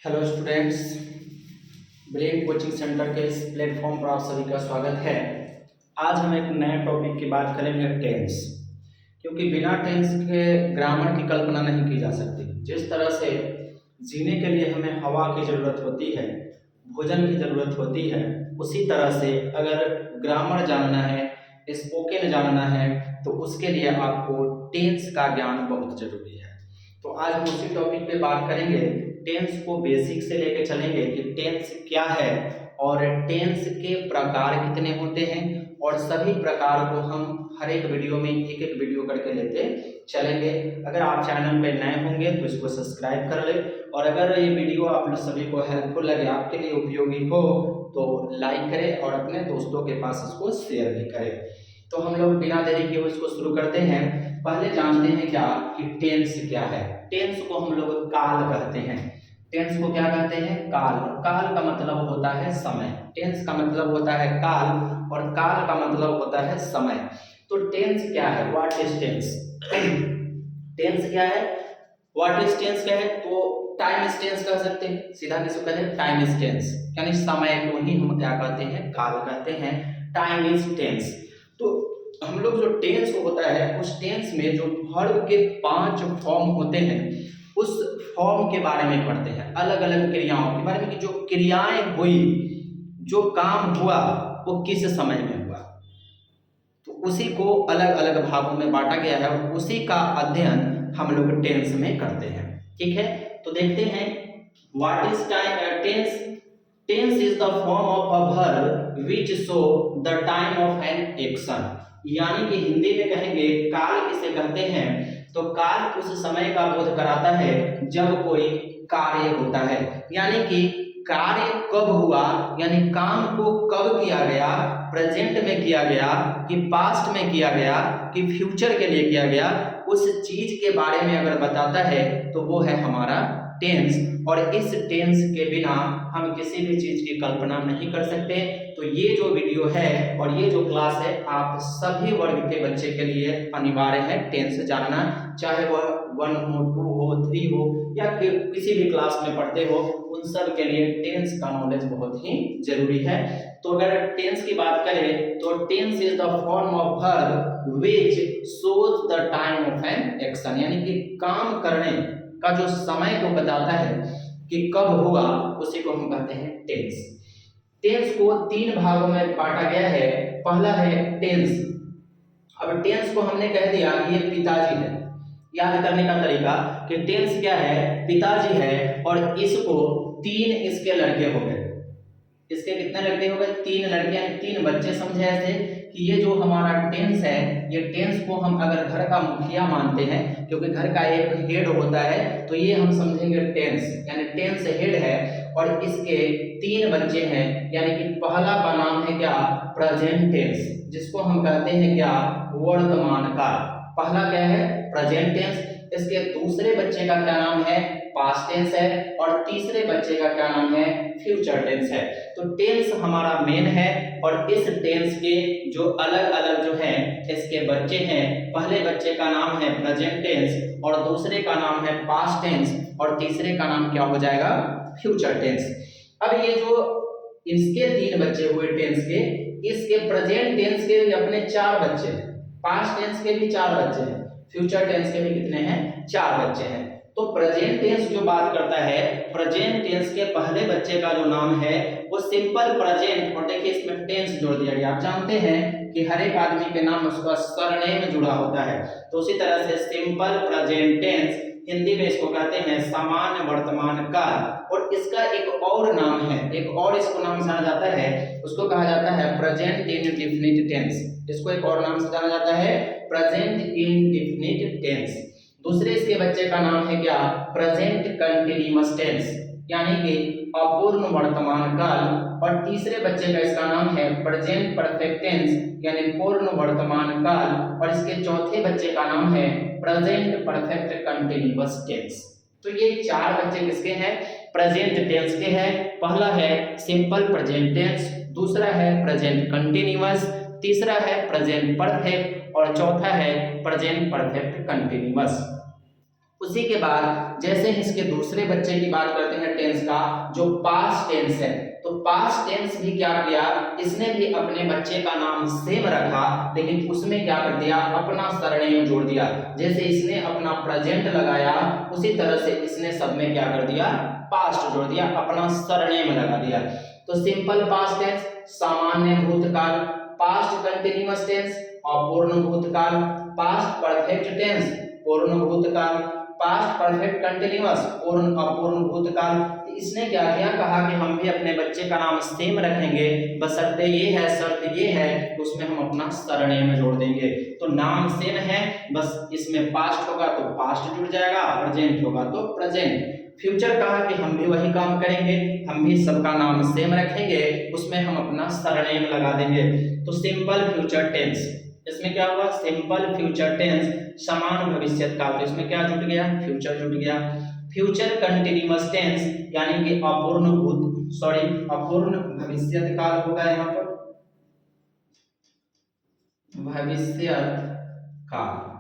Hello students, brain coaching centre के इस platform पर आप सभी का स्वागत है। आज हम एक नए टॉपिक की बात करेंगे, टेंस। क्योंकि बिना टेंस के ग्रामर की कल्पना नहीं की जा सकती। जिस तरह से जीने के लिए हमें हवा की ज़रूरत होती है, भोजन की ज़रूरत होती है, उसी तरह से अगर ग्रामर जानना है, स्पोकन जानना है, तो उसके लिए आपको टेंस का ज्ञान बहुत ज़रूरी है। तो आज हम उसी टॉपिक पे बात करेंगे। टेंस को बेसिक से लेके चलेंगे कि टेंस क्या है और टेंस के प्रकार कितने होते हैं, और सभी प्रकार को हम हर एक वीडियो में एक एक वीडियो करके लेते चलेंगे। अगर आप चैनल पे नए होंगे तो इसको सब्सक्राइब कर ले, और अगर ये वीडियो आप लोग सभी को हेल्पफुल लगे, आपके लिए उपयोगी हो, तो लाइक करें और अपने दोस्तों के पास इसको शेयर भी करें। तो हम लोग बिना देरी के इसको शुरू करते हैं। पहले जानते हैं क्या कि टेंस क्या है। टेंस को हम लोग काल कहते हैं। टेंस को क्या कहते हैं? काल। और काल का मतलब होता है समय। टेंस का मतलब होता है काल, और काल का मतलब होता है समय। तो टेंस क्या है? What is tense? टेंस क्या है? व्हाट इज टेंस क्या है? तो टाइम इज टेंस कह सकते हैं, सीधा किसको कहते हैं? टाइम इज टेंस, यानी समय को ही हम क्या कहते हैं? काल कहते हैं। Time is tense. तो हम लोग जो टेंस होता है, उस टेंस में जो वर्ब के 5 फॉर्म होते हैं, उस फॉर्म के बारे में पढ़ते हैं। अलग अलग क्रियाओं के बारे में कि जो क्रियाएं हुई, जो काम हुआ, वो किस समय में हुआ, तो उसी को अलग अलग भागों में बांटा गया है, और उसी का अध्ययन हम लोग टेंस में करते हैं। ठीक है, तो देखते हैं what is time tense. Tense is the form of a verb which show the time of an action. यानी कि हिंदी में कहेंगे काल किसे कहते हैं, तो काल उस समय का बोध कराता है जब कोई कार्य होता है। यानी कि कार्य कब हुआ, यानी काम को कब किया गया, प्रेजेंट में किया गया कि पास्ट में किया गया कि फ्यूचर के लिए किया गया, उस चीज के बारे में अगर बताता है तो वो है हमारा टेंस। और इस टेंस के बिना हम किसी भी चीज की कल्पना नहीं कर सकते। तो ये जो वीडियो है और ये जो क्लास है, आप सभी वर्ग के बच्चे के लिए अनिवार्य है टेंस जानना। चाहे वह 1 हो, 2 हो, 3 हो, या किसी भी क्लास में पढ़ते हो, उन सब के लिए टेंस का नॉलेज बहुत ही जरूरी है। तो अगर टेंस की बात करें तो tense is the form of verb which shows the time of an action. यानी कि काम करने का जो समय को बताता है कि कब हुआ, उसी को हम कहते हैं टेंस। टेंस को 3 भागों में बांटा गया है। पहला है टेंस। अब टेंस को हमने कह दिया कि ये पिताजी है। याद करने का तरीका कि टेंस क्या है? पिताजी है, और इसको 3 इसके लड़के हो गए। इसके कितने लड़के हो गए? 3 लड़के, यानी 3 बच्चे। समझे ऐसे कि ये जो हमारा टेंस है, ये टेंस को हम अगर घर का मुखिया मानते हैं, क्योंकि घर का एक हेड होता है, तो ये हम समझेंगे टेंस, यानी टेंस हेड है, और इसके 3 बच्चे हैं। यानी कि पहला का नाम है क्या? प्रेजेंट टेंस, जिसको हम कहते हैं क्या? वर्तमान काल। पहला क्या है? Present tense. इसके दूसरे बच्चे का क्या नाम है? पास्ट टेंस है, और तीसरे बच्चे का क्या नाम है? फ्यूचर टेंस है। तो टेंस हमारा मेन है, और इस टेंस के जो अलग अलग जो है इसके बच्चे हैं। पहले बच्चे का नाम है प्रेजेंट टेंस, और दूसरे का नाम है पास्ट टेंस, और तीसरे का नाम क्या हो जाएगा? Future tense. अब ये जो इसके 3 बच्चे हुए टेंस के, इसके प्रेजेंट टेंस के भी अपने 4 बच्चे हैं, पास्ट टेंस के भी 4 बच्चे हैं, फ्यूचर टेंस के भी कितने हैं? 4 बच्चे हैं। तो प्रेजेंट टेंस जो बात करता है, प्रेजेंट टेंस के पहले बच्चे का जो नाम है वो सिंपल प्रेजेंट, और देखिए इसमें टेंस जोड़ दिया गया। आप जानते हैं कि हर एक आदमी के नाम उसका सरनेम जुड़ा होता है, तो उसी तरह से सिंपल प्रेजेंट टेंस, हिंदी में इसको कहते हैं सामान्य वर्तमान काल। और इसका एक और नाम है, एक और इसको नाम जाना जाता है, उसको कहा जाता है प्रेजेंट इंडेफिनिट टेंस। इसको एक और नाम से जाना जाता है प्रेजेंट इंडेफिनिट टेंस। दूसरे इसके बच्चे का नाम है क्या? प्रेजेंट कंटीन्यूअस टेंस, यानी कि अपूर्ण वर्तमान काल। और तीसरे बच्चे का इसका नाम है प्रेजेंट परफेक्ट टेंस, यानी पूर्ण वर्तमान काल। और इसके चौथे बच्चे का नाम है प्रेजेंट परफेक्ट कंटीन्यूअस टेंस। तो ये 4 बच्चे किसके हैं? प्रेजेंट टेंस के हैं। पहला है सिंपल प्रेजेंट टेंस, दूसरा है प्रेजेंट कंटीन्यूअस, तीसरा है प्रेजेंट परफेक्ट, और चौथा है प्रेजेंट परफेक्ट कंटीन्यूअस। उसी के बाद जैसे इसके दूसरे बच्चे की बात करते हैं टेंस का, जो पास्ट टेंस है, तो पास्ट टेंस भी क्या किया, इसने भी अपने बच्चे का नाम सेम रखा, लेकिन उसमें क्या कर दिया, अपना सरनेम जोड़ दिया। जैसे इसने अपना प्रेजेंट लगाया, उसी तरह से इसने सब में क्या कर दिया, पास्ट जोड़ दिया, अपना सरनेम लगा दिया। तो सिंपल पास्ट टेंस सामान्य भूतकाल, पास्ट कंटिन्यूअस टेंस अपूर्ण भूतकाल, पास्ट परफेक्ट टेंस पूर्ण भूतकाल, पास्ट परफेक्ट कंटिन्यूअस पूर्ण अपूर्ण भूतकाल। इसने क्या किया, कहा कि हम भी अपने बच्चे का नाम सेम रखेंगे, बशर्ते ये है, शर्त ये है कि उसमें हम अपना सरनेम जोड़ देंगे। तो नाम सेम है, बस इसमें पास्ट होगा तो पास्ट जुड़ जाएगा, प्रेजेंट होगा तो प्रेजेंट। फ्यूचर कहा कि हम भी वही काम करेंगे, हम भी सबका नाम सेम रखेंगे, उसमें हम अपना सरनेम लगा देंगे। तो सिंपल फ्यूचर टेंस, इसमें क्या हुआ, सिंपल फ्यूचर टेंस समान भविष्य काल, तो इसमें क्या जुट गया, फ्यूचर जुट गया। फ्यूचर कंटिन्यूअस टेंस यानी कि अपूर्ण भविष्य काल होगा, यहाँ पर भविष्य काल।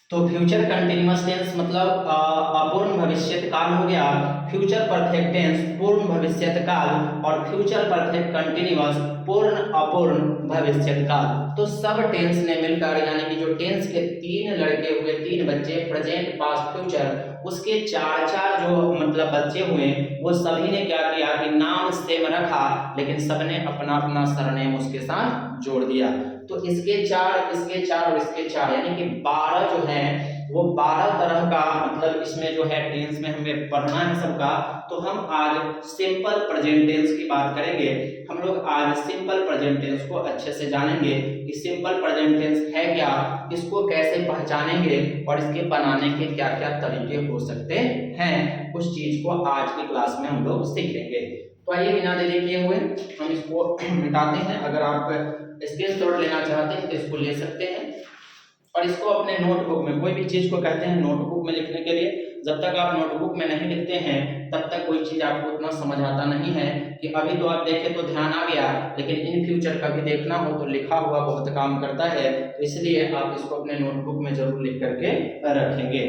तो फ्यूचर कंटिन्यूअस टेंस मतलब अपूर्ण भविष्यत काल हो गया, फ्यूचर परफेक्ट टेंस पूर्ण भविष्यत काल, और फ्यूचर परफेक्ट कंटिन्यूअस पूर्ण अपूर्ण भविष्यत काल। तो सब टेंस ने मिलकर, यानी कि जो टेंस के तीन लड़के हुए, तीन बच्चे, प्रेजेंट पास्ट फ्यूचर, उसके चार चार जो मतलब बच्चे हुए, वो सभी ने क्या किया कि नाम सेम रखा, लेकिन सबने अपना अपना सरनेम उसके साथ जोड़ दिया। तो इसके चार और इसके चार, यानी कि 12 जो है वो 12 तरह का, मतलब इसमें जो है टेंस में हमें पढ़ना है सबका। तो हम आज सिंपल प्रेजेंट टेंस की बात करेंगे। हम लोग आज सिंपल प्रेजेंट टेंस को अच्छे से जानेंगे कि सिंपल प्रेजेंट टेंस है क्या, इसको कैसे पहचानेंगे, और इसके बनाने के क्या क्या तरीके हो सकते हैं, उस चीज को आज की क्लास में हम लोग सीखेंगे। तो आइए बिना देरी किए हुए हम इसको मिटाते हैं। अगर आप स्क्रीनशॉट लेना चाहते हैं तो इसको ले सकते हैं, और इसको अपने नोटबुक में, कोई भी चीज को कहते हैं नोटबुक में लिखने के लिए, जब तक आप नोटबुक में नहीं लिखते हैं तब तक कोई चीज आपको उतना समझ आता नहीं है। कि अभी तो आप देखें तो ध्यान आ गया, लेकिन इन फ्यूचर कभी देखना हो तो लिखा हुआ बहुत काम करता है, तो इसलिए आप इसको अपने नोटबुक में जरूर लिख करके रखेंगे।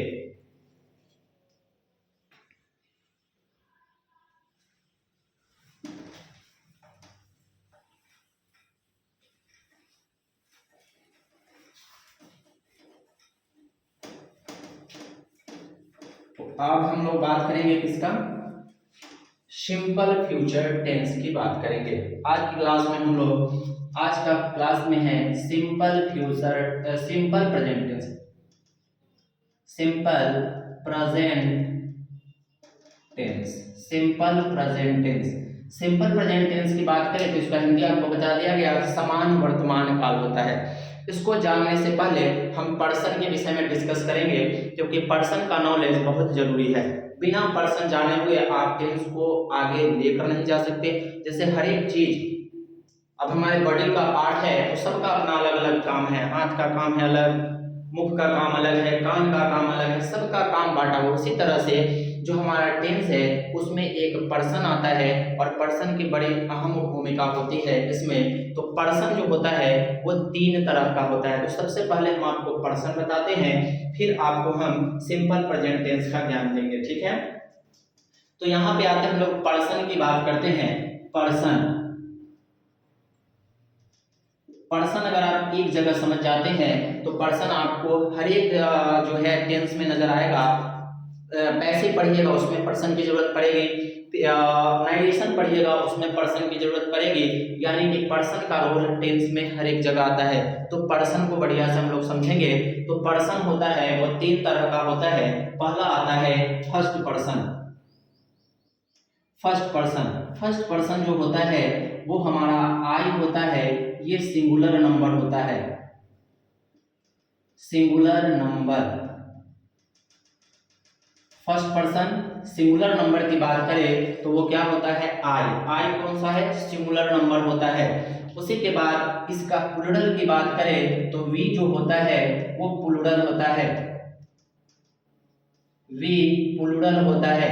अब हम लोग बात करेंगे किसका, सिंपल फ्यूचर टेंस की बात करेंगे। आज की क्लास में हम लोग, आज का क्लास में है simple present tense, simple present tense, simple present tense. Simple present tense की बात करें तो इसका हिंदी आपको बता दिया गया, समान वर्तमान काल होता है। इसको जानने से पहले हम पर्सन के विषय में डिस्कस करेंगे, क्योंकि पर्सन का नॉलेज बहुत जरूरी है। बिना पर्सन जाने हुए आप टेंस को आगे लेकर नहीं जा सकते। जैसे हर एक चीज, अब हमारे बॉडी का पार्ट है तो सबका अपना अलग अलग काम है, हाथ का काम है अलग, मुख का काम अलग है, कान का काम अलग है, सबका काम बांटा हुआ। उसी तरह से जो हमारा टेंस है उसमें एक पर्सन आता है, और पर्सन की बड़ी अहम भूमिका होती है इसमें। तो पर्सन जो होता है वो 3 तरह का होता है। तो सबसे पहले हम आपको पर्सन बताते हैं, फिर आपको हम सिंपल प्रेजेंट टेंस का ज्ञान देंगे, ठीक है। तो यहाँ पे आते हैं हम लोग पर्सन की बात करते हैं। पर्सन अगर आप एक जगह समझ जाते हैं तो पर्सन आपको हर एक जो है टेंस में नजर आएगा। पैसे पढ़िएगा उसमें पर्सन की जरूरत पड़ेगी, नाइरेशन पढ़िएगा उसमें पर्सन की जरूरत पड़ेगी, यानी कि पर्सन का रोल टेंस में हर एक जगह आता है। तो पर्सन को बढ़िया से हम लोग समझेंगे। तो पर्सन होता है वो 3 तरह का होता है। पहला आता है फर्स्ट पर्सन। फर्स्ट पर्सन जो होता है वो हमारा आई होता है, ये सिंगुलर नंबर होता है, singular number. First person singular number की बात करें तो वो क्या होता है, आई कौन सा है, सिंगुलर नंबर होता है। उसी के बाद इसका प्लूरल की बात करें तो वी जो होता है वो प्लूरल होता है, वी प्लूरल होता है।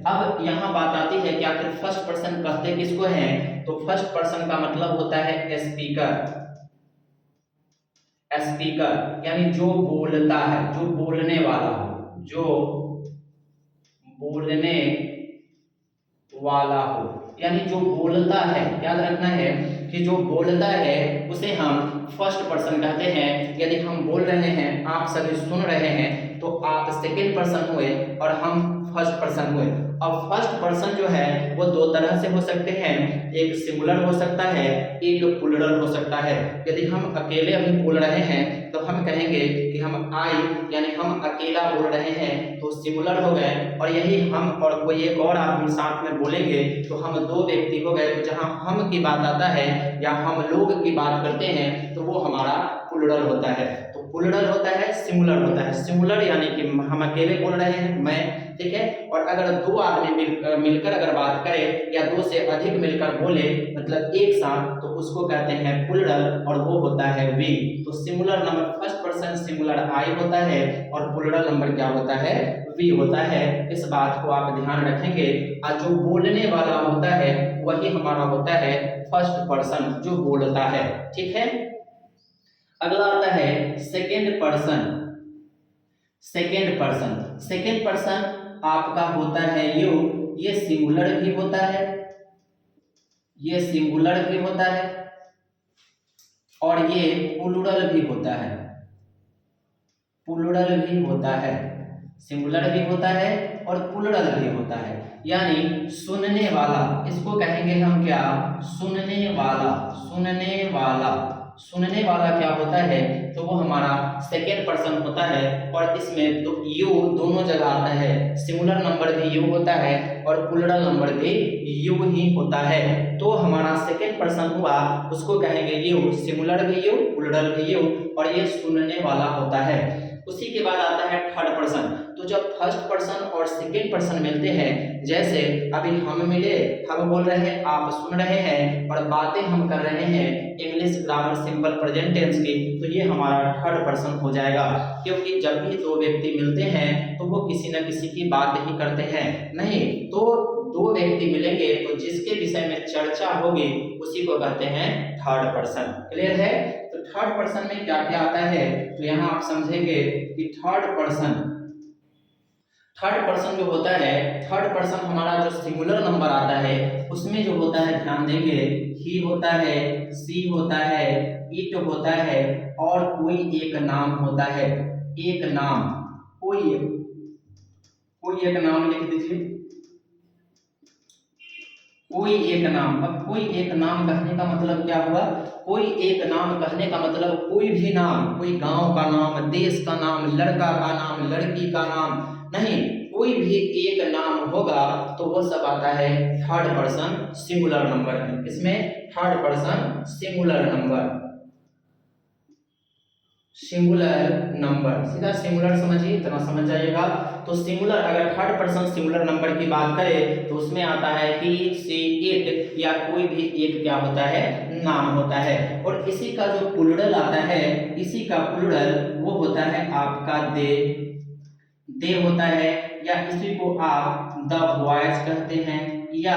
अब यहाँ बात आती है कि आखिर फर्स्ट पर्सन कहते किसको हैं, तो फर्स्ट पर्सन का मतलब होता है स्पीकर। स्पीकर यानी जो बोलता है, जो बोलने वाला हो, जो बोलने वाला हो, यानी जो बोलता है, याद रखना है कि जो बोलता है उसे हम फर्स्ट पर्सन कहते हैं। यदि हम बोल रहे हैं, आप सभी सुन रहे हैं, तो आप सेकेंड पर्सन हुए और हम फर्स्ट पर्सन हुए। अब फर्स्ट पर्सन जो है वो दो तरह से हो सकते हैं, एक सिंगुलर हो सकता है, एक प्लूरल हो सकता है। यदि हम अकेले अभी बोल रहे हैं तो हम कहेंगे कि हम आई, यानी हम अकेला बोल रहे हैं, तो सिंगुलर हो गए। और यही हम और कोई एक और आदमी साथ में बोलेंगे तो हम दो व्यक्ति हो गए। तो जहां हम की बात आता है या हम लोग की बात करते हैं तो वो हमारा प्लूरल होता है। तो प्लूरल होता है, सिंगुलर होता है। सिंगुलर यानी कि हम अकेले बोल रहे हैं, मैं, ठीक है। और अगर दो आदमी मिलकर अगर बात करें या दो से अधिक मिलकर बोले, मतलब एक साथ, तो उसको कहते हैं प्लूरल और वो होता है वी। तो singular number first person singular I होता है और प्लूरल नंबर क्या होता है, वी होता है। इस बात को आप ध्यान रखेंगे। और जो बोलने वाला होता है वही हमारा होता है फर्स्ट पर्सन, जो बोलता है, ठीक है। अगला आता है second person. Second person, second person आपका होता है यू, ये सिंगुलर भी होता है, ये सिंगुलर भी होता है और ये प्लूरल भी होता है, प्लूरल भी होता है। सिंगुलर भी होता है और प्लूरल भी होता है। यानी सुनने वाला, इसको कहेंगे हम क्या, सुनने वाला, सुनने वाला। सुनने वाला क्या होता है, तो वो हमारा सेकेंड पर्सन होता है। और इसमें तो यू दोनों जगह आता है, सिंगुलर नंबर भी यू होता है और प्लूरल नंबर भी यू ही होता है। तो हमारा सेकेंड पर्सन हुआ, उसको कहेंगे यू, सिंगुलर भी यू, प्लूरल भी यू, और ये सुनने वाला होता है। उसी के बाद आता है थर्ड पर्सन। तो जब फर्स्ट पर्सन और सेकेंड पर्सन मिलते हैं, जैसे अभी हम मिले, हम बोल रहे हैं, आप सुन रहे हैं और बातें हम कर रहे हैं English grammar simple present tense की, तो ये हमारा थर्ड पर्सन हो जाएगा। क्योंकि जब भी दो व्यक्ति मिलते हैं तो वो किसी न किसी की बात ही करते हैं, नहीं तो दो व्यक्ति मिलेंगे तो जिसके विषय में चर्चा होगी उसी को कहते हैं थर्ड पर्सन। क्लियर है। तो थर्ड पर्सन में क्या क्या आता है, तो यहाँ आप समझेंगे कि थर्ड पर्सन, थर्ड पर्सन जो होता है, थर्ड पर्सन हमारा जो सिंगुलर नंबर आता है उसमें जो होता है, ध्यान देंगे, ही होता है, सी होता है, इट होता है और कोई एक नाम होता है। एक नाम, कोई एक नाम लिख दीजिए, कोई एक नाम। अब कोई एक नाम कहने का मतलब क्या हुआ, कोई एक नाम कहने का मतलब कोई भी नाम, कोई गांव का नाम, देश का नाम, लड़का का नाम, लड़की का नाम नहीं, कोई भी एक नाम होगा तो वो सब आता है थर्ड पर्सन सिंगुलर नंबर में। इसमें third person singular number, singular number, सीधा सिंगुलर समझिए, इतना समझ जाइएगा। तो सिंगुलर, अगर थर्ड पर्सन सिंगुलर नंबर की बात करें तो उसमें आता है ही, सी, इट या कोई भी एक क्या होता है, नाम होता है। और इसी का जो प्लूरल आता है, इसी का प्लूरल वो होता है आपका दे, दे होता है, या इसी को आप द बॉयज कहते हैं या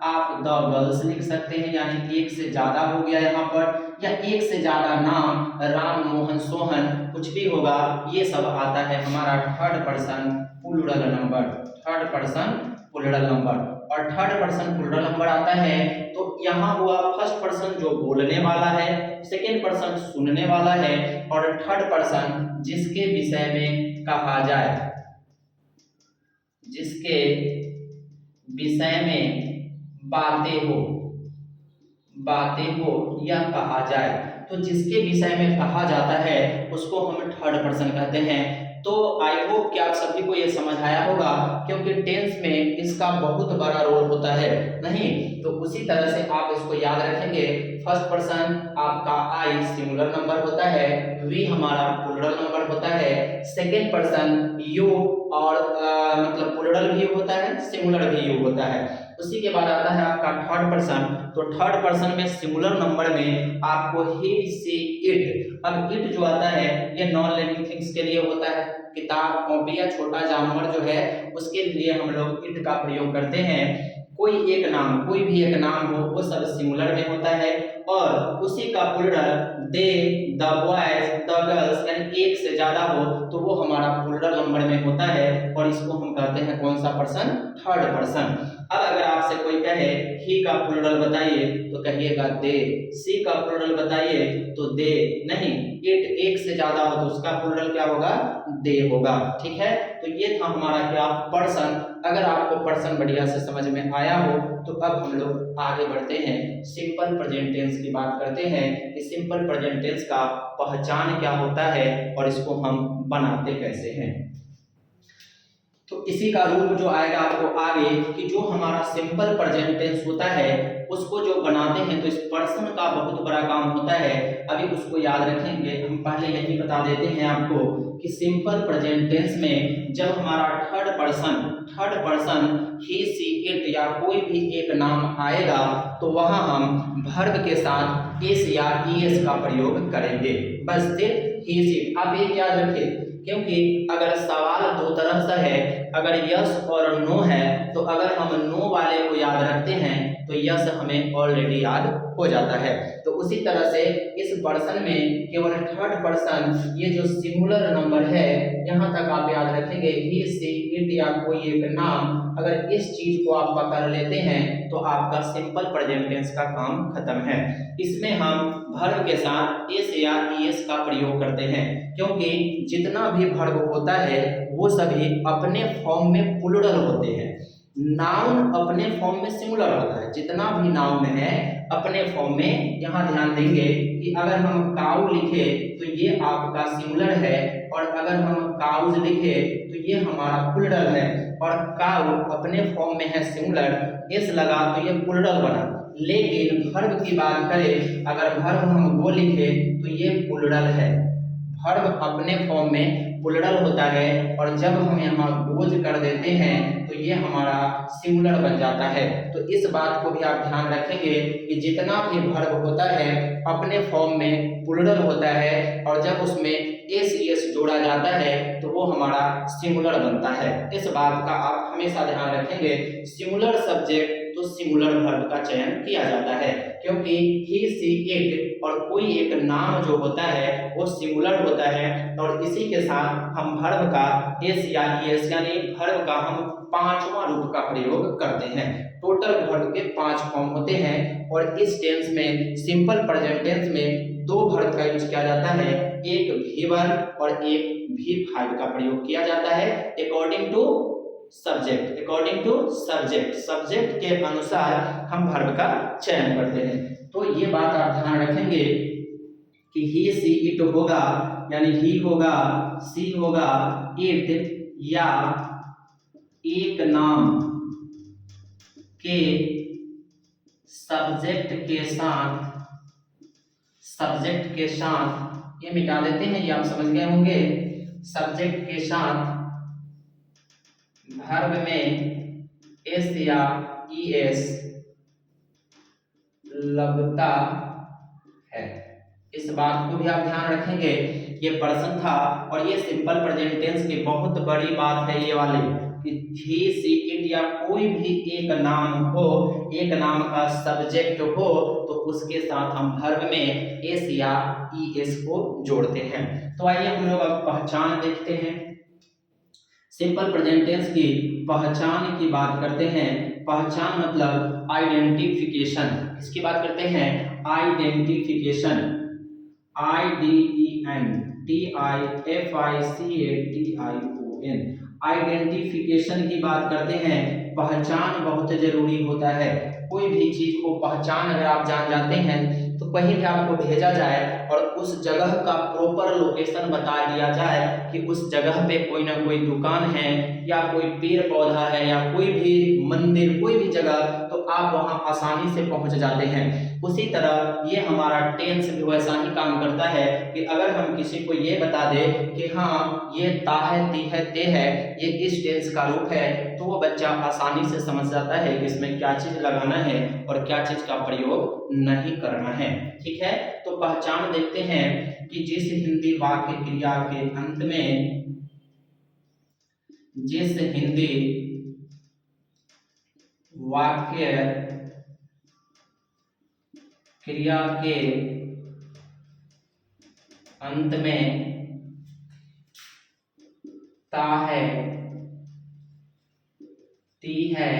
आप द गर्ल्स लिख सकते हैं। यानी एक से ज्यादा हो गया यहाँ पर, या एक से ज्यादा नाम, राम, मोहन, सोहन, कुछ भी होगा, ये सब आता है हमारा third person plural number, third person plural number. और थर्ड पर्सन प्लूरल नंबर आता है तो यहाँ हुआ फर्स्ट पर्सन जो बोलने वाला है, सेकेंड पर्सन सुनने वाला है और थर्ड पर्सन जिसके विषय में कहा जाए, जिसके विषय में बातें हो, बातें हो या कहा जाए। तो जिसके विषय में कहा जाता है उसको हम थर्ड पर्सन कहते हैं। तो आई होप कि आप सभी को ये समझ आया होगा, क्योंकि टेंस में इसका बहुत बड़ा रोल होता है, नहीं तो उसी तरह से आप इसको याद रखेंगे। फर्स्ट पर्सन आपका आई सिंगुलर नंबर होता है, वी हमारा प्लूरल नंबर होता है, सेकेंड पर्सन यू और मतलब प्लूरल भी होता है, सिंगुलर भी यू होता है। उसी के बाद आता है आपका थर्ड पर्सन। तो थर्ड पर्सन में सिंगुलर नंबर में आपको ही, सी, इट। अब इट जो आता है ये नॉन लिविंग थिंग्स के लिए होता है, किताब, कॉपी या छोटा जानवर जो है उसके लिए हम लोग इट का प्रयोग करते हैं। कोई एक नाम, कोई भी एक नाम हो वो सब सिंगुलर में होता है। और उसी का plural they, the boys, the girls यानी एक से ज्यादा हो तो वो हमारा प्लूरल नंबर में होता है और इसको हम कहते हैं कौन सा पर्सन, थर्ड पर्सन। अब अगर आपसे कोई कहे ही का प्लूरल बताइए तो कहिएगा दे, सी का प्लूरल बताइए तो दे, नहीं इट एक से ज्यादा हो तो उसका प्लूरल क्या होगा, दे होगा। ठीक है, तो ये था हमारा क्या, पर्सन। अगर आपको पर्सन बढ़िया से समझ में आया हो तो अब हम लोग आगे बढ़ते हैं, सिंपल प्रेजेंट टेंस की बात करते हैं कि सिंपल प्रेजेंट टेंस का पहचान क्या होता है और इसको हम बनाते कैसे हैं। तो इसी का रूप जो आएगा आपको आगे कि जो हमारा सिंपल प्रेजेंट टेंस होता है उसको जो बनाते हैं तो इस पर्सन का बहुत बड़ा काम होता है। अभी उसको याद रखेंगे, हम पहले यही बता देते हैं आपको कि सिंपल प्रेजेंट टेंस में जब हमारा third person he, she, it या कोई भी एक नाम आएगा तो वहां हम वर्ब के साथ एस या ईएस का प्रयोग करेंगे। बस सिर्फ ही, सी। आप ये याद रखें क्योंकि अगर सवाल दो तरह से है, अगर यस और नो है तो अगर हम नो वाले को याद रखते हैं तो यस हमें ऑलरेडी याद हो जाता है। तो उसी तरह से इस पर्सन में केवल थर्ड पर्सन ये जो सिंगुलर नंबर है यहाँ तक आप याद रखेंगे, ही, सी, इट या कोई एक नाम, अगर इस चीज को आप पकड़ लेते हैं तो आपका सिंपल प्रेजेंट टेंस का काम खत्म है। इसमें हम वर्ब के साथ एस या ईएस का प्रयोग करते हैं क्योंकि जितना भी वर्ब होता है वो सभी अपने फॉर्म में प्लूरल होते हैं। नाउन अपने फॉर्म में सिंगुलर होता है, जितना भी नाउन है अपने फॉर्म में। यहाँ ध्यान देंगे कि अगर हम काउ लिखे तो ये आपका सिंगुलर है और अगर हम काउज लिखे तो ये हमारा प्लूरल है। और काउ अपने फॉर्म में है सिंगुलर, एस लगा तो ये प्लूरल बना। लेकिन वर्ब की बात करें, अगर वर्ब हम वो लिखे तो ये प्लूरल है। वर्ब अपने फॉर्म में प्लूरल होता है और जब हम यहाँ गोज कर देते हैं तो ये हमारा सिंगुलर बन जाता है। तो इस बात को भी आप ध्यान रखेंगे कि जितना भी वर्ब होता है अपने फॉर्म में प्लूरल होता है और जब उसमें एस एस जोड़ा जाता है तो वो हमारा सिंगुलर बनता है। इस बात का आप हमेशा ध्यान रखेंगे। सिंगुलर सब्जेक्ट तो सिंगुलर वर्ब का चयन किया जाता है क्योंकि ही, सी, इट और कोई एक नाम जो होता है वो सिंगुलर होता है और इसी के साथ हम वर्ब का एस या ईएस यानी वर्ब का हम पांचवा रूप का प्रयोग करते हैं। टोटल वर्ब के 5 फॉर्म होते हैं और इस टेंस में सिंपल प्रेजेंट टेंस में 2 वर्ब का यूज किया जाता है, एक भी वर्ब और एक V5 का प्रयोग किया जाता है अकॉर्डिंग टू सब्जेक्ट के अनुसार हम वर्ब का चयन करते हैं। तो ये बात आप ध्यान रखेंगे कि ही, सी, इट होगा यानी ही होगा, सी होगा, इट या एक नाम के सब्जेक्ट के साथ ये मिटा देते हैं, ये आप समझ गए होंगे। सब्जेक्ट के साथ वर्ब में एस या ईएस लगता है। इस बात को भी आप ध्यान रखेंगे। ये पर्सन था और ये सिंपल प्रेजेंट टेंस की बहुत बड़ी बात है ये वाली कि ही, सी, इट या कोई भी एक नाम हो, एक नाम का सब्जेक्ट हो तो उसके साथ हम वर्ब में एस या ईएस को जोड़ते हैं। तो आइए हम लोग अब पहचान देखते हैं। सिंपल प्रेजेंट टेंस की पहचान की बात करते हैं। पहचान मतलब आइडेंटिफिकेशन, इसकी बात करते हैं आइडेंटिफिकेशन, IDENTIFICATION, आइडेंटिफिकेशन की बात करते हैं। पहचान बहुत जरूरी होता है। कोई भी चीज को पहचान अगर आप जान जाते हैं तो कहीं भी आपको भेजा जाए और उस जगह का प्रॉपर लोकेशन बता दिया जाए कि उस जगह पे कोई ना कोई दुकान है या कोई पेड़ पौधा है या कोई भी मंदिर, कोई भी जगह, तो आप वहां आसानी से पहुंच जाते हैं। उसी तरह ये हमारा टेंस भी वैसा ही काम करता है कि अगर हम किसी को ये बता दे कि हाँ ये ता है, ती है, ते है, ये इस टेंस का रूप है, तो वो बच्चा आसानी से समझ जाता है कि इसमें क्या चीज लगाना है और क्या चीज का प्रयोग नहीं करना है। ठीक है, तो पहचान देखते हैं कि जिस हिंदी वाक्य क्रिया के अंत में, जिस हिंदी वाक्य क्रिया के अंत में ता है, ती है,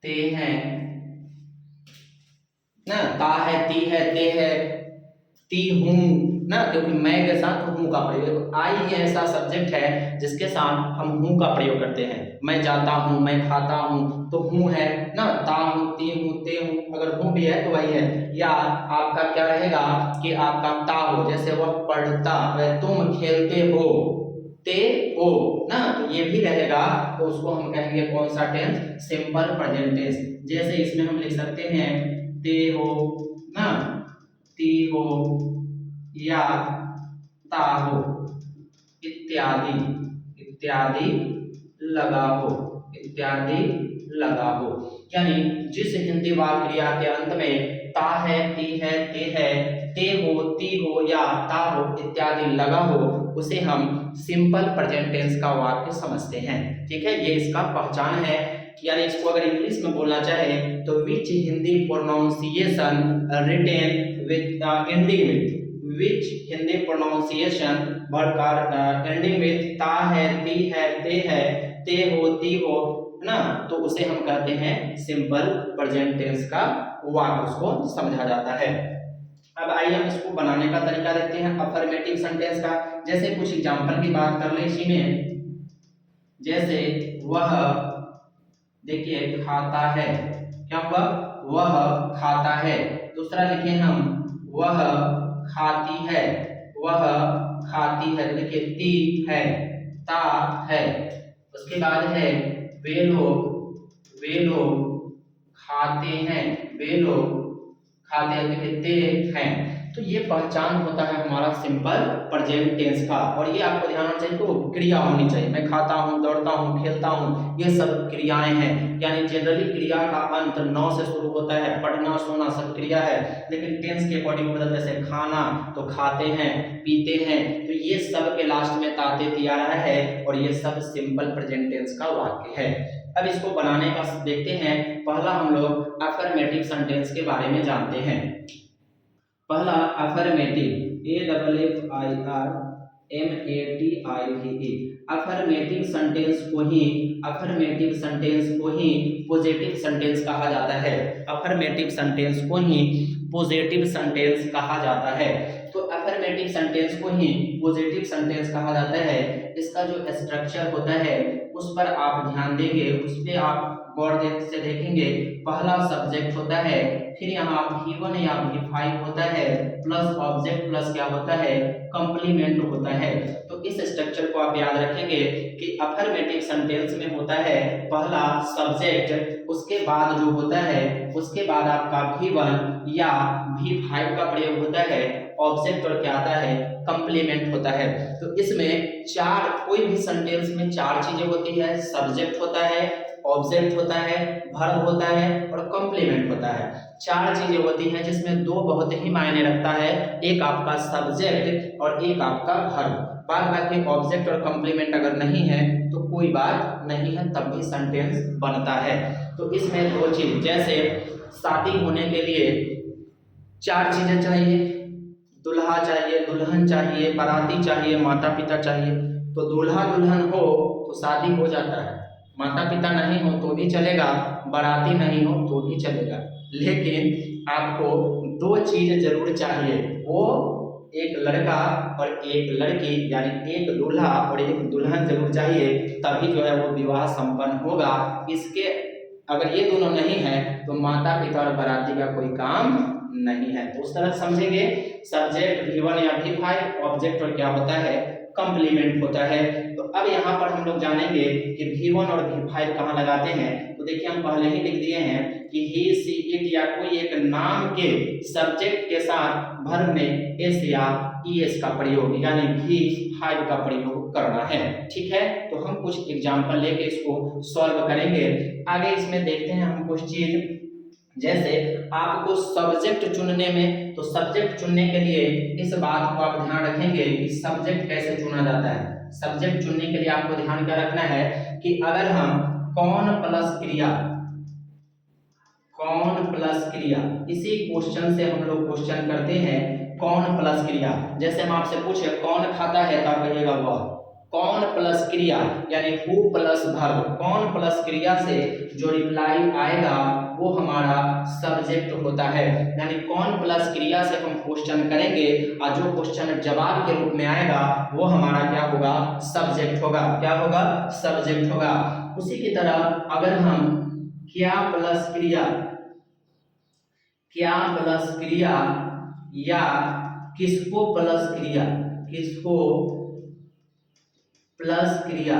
ते है ना, ता है, ती है, ते है, ती हूं ना, क्योंकि मैं के साथ हूं का प्रयोग, आई ही ऐसा सब्जेक्ट है जिसके साथ हम हूं का प्रयोग करते हैं। मैं जाता हूं, मैं खाता हूं, तो हूं है ना, ता हूं, ती हूं, ते हूं, अगर हूं भी है तो वही है। या आपका क्या रहेगा कि आपका ता हो, जैसे वह पढ़ता, तुम खेलते हो, ते हो ना, तो ये भी रहेगा, तो उसको हम कहेंगे कौन सा टेंस, सिंपल प्रेजेंट टेंस। जैसे इसमें हम लिख सकते हैं ते हो ना, ती हो, या ता हो, इत्यादि, इत्यादि लगा हो, इत्यादि लगा हो। यानी जिस हिंदी वाक्य क्रिया के अंत में ता है, ती है, ते है, ते हो, ती हो या ता हो इत्यादि लगा हो, उसे हम सिंपल प्रेजेंट टेंस का वाक्य समझते हैं। ठीक है, ये इसका पहचान है। यानी इसको अगर इंग्लिश में बोलना चाहे तो which Hindi pronunciation written with ending with, which Hindi pronunciation word ending with ता है, ती है, ते हो, ती हो ना, तो उसे हम कहते हैं सिंपल प्रेजेंट टेंस का वाक्य, उसको समझा जाता है। अब आइए हम इसको बनाने का तरीका देखते हैं अफर्मेटिव सेंटेंस का। जैसे कुछ एग्जांपल की बात कर ले इसी में, जैसे वह, देखिए खाता है, क्या हुआ, वह खाता है। दूसरा लिखे हम, वह खाती है, वह खाती है, देखिए ती है, ता है। उसके बाद है वे लोग खाते हैं, वे लोग खाते हैं, देखिए ते हैं। तो ये पहचान होता है हमारा सिंपल प्रेजेंट टेंस का। और ये आपको ध्यान रखना चाहिए, तो क्रिया होनी चाहिए, मैं खाता हूँ, दौड़ता हूँ, खेलता हूँ, ये सब क्रियाएं हैं। यानी जनरली क्रिया का अंत नौ से शुरू होता है, पढ़ना, सोना सब क्रिया है, लेकिन टेंस के अकॉर्डिंग बदलते, जैसे खाना तो खाते हैं, पीते हैं, तो ये सब के लास्ट में ताते ती आ रहा है, और ये सब सिंपल प्रेजेंट टेंस का वाक्य है। अब इसको बनाने का देखते हैं। पहला हम लोग अफर्मेटिव सेंटेंस के बारे में जानते हैं। पहला अफर्मेटिव, AFFIRMATIVE, अफर्मेटिव सेंटेंस को ही पॉजिटिव सेंटेंस कहा जाता है। अफर्मेटिव सेंटेंस को ही पॉजिटिव सेंटेंस कहा जाता है। तो अफर्मेटिव सेंटेंस को ही पॉजिटिव सेंटेंस कहा जाता है। इसका जो स्ट्रक्चर होता है उस पर आप ध्यान देंगे, उस पर आप गौर से देखेंगे। पहला सब्जेक्ट होता है, फिर यहाँ V1 या V5 होता है, प्लस ऑब्जेक्ट प्लस क्या होता है, कंप्लीमेंट होता है। तो इस स्ट्रक्चर को आप याद रखेंगे कि अफर्मेटिव सेंटेंस में होता है पहला सब्जेक्ट, उसके बाद जो होता है, उसके बाद आपका V1 या V5 का प्रयोग होता है, ऑब्जेक्ट और क्या आता है, कंप्लीमेंट होता है। तो इसमें चार, कोई भी सेंटेंस में चार चीजें होती है, सब्जेक्ट होता है, ऑब्जेक्ट होता है, वर्ब होता है और कंप्लीमेंट होता है। चार चीजें होती हैं जिसमें दो बहुत ही मायने रखता है, एक आपका सब्जेक्ट और एक आपका वर्ब। बाद बाकी ऑब्जेक्ट और कंप्लीमेंट अगर नहीं है तो कोई बात नहीं है, तब भी सेंटेंस बनता है। तो इसमें दो चीज, जैसे शादी होने के लिए चार चीजें चाहिए, दुल्हा चाहिए, दुल्हन चाहिए, बाराती चाहिए, माता पिता चाहिए। तो दूल्हा दुल्हन हो तो शादी हो जाता है, माता पिता नहीं हो तो भी चलेगा, बाराती नहीं हो तो भी चलेगा, लेकिन आपको दो चीज जरूर चाहिए, वो एक लड़का और एक लड़की, यानी एक दूल्हा और एक दुल्हन जरूर चाहिए, तभी जो है वो विवाह संपन्न होगा। इसके अगर ये दोनों नहीं है तो माता पिता और बाराती का कोई काम नहीं है। तो उस तरह समझेंगे, सब्जेक्ट V1 या V5, ऑब्जेक्ट और क्या होता है, कंप्लीमेंट होता है। तो अब यहाँ पर हम लोग जानेंगे कि V1 और V5 कहाँ लगाते हैं। तो देखिए हम पहले ही लिख दिए हैं कि ही, सी, इट या कोई एक नाम के सब्जेक्ट के साथ वर्ब में एस या ईएस का प्रयोग, यानी V5 का प्रयोग करना है। ठीक है, तो हम कुछ एग्जाम्पल लेके इसको सॉल्व करेंगे। आगे इसमें देखते हैं हम कुछ चीज, जैसे आपको सब्जेक्ट चुनने में, तो सब्जेक्ट चुनने के लिए इस बात को आप ध्यान रखेंगे कि सब्जेक्ट कैसे चुना जाता है। सब्जेक्ट चुनने के लिए आपको ध्यान क्या रखना है कि अगर हम कौन प्लस क्रिया कौन प्लस क्रिया। इसी क्वेश्चन से हम लोग क्वेश्चन करते हैं कौन प्लस क्रिया। जैसे हम आपसे पूछे कौन खाता है तो आप कहिएगा वह। कौन प्लस क्रिया यानी हु प्लस वर्ब, कौन प्लस क्रिया से जो रिप्लाई आएगा वो हमारा सब्जेक्ट होता है। यानी कौन प्लस क्रिया से हम क्वेश्चन करेंगे और जो क्वेश्चन जवाब के रूप में आएगा वो हमारा क्या होगा, सब्जेक्ट होगा। क्या होगा, सब्जेक्ट होगा। उसी की तरह अगर हम क्या प्लस क्रिया, क्या प्लस क्रिया या किसको प्लस क्रिया, किसको प्लस क्रिया,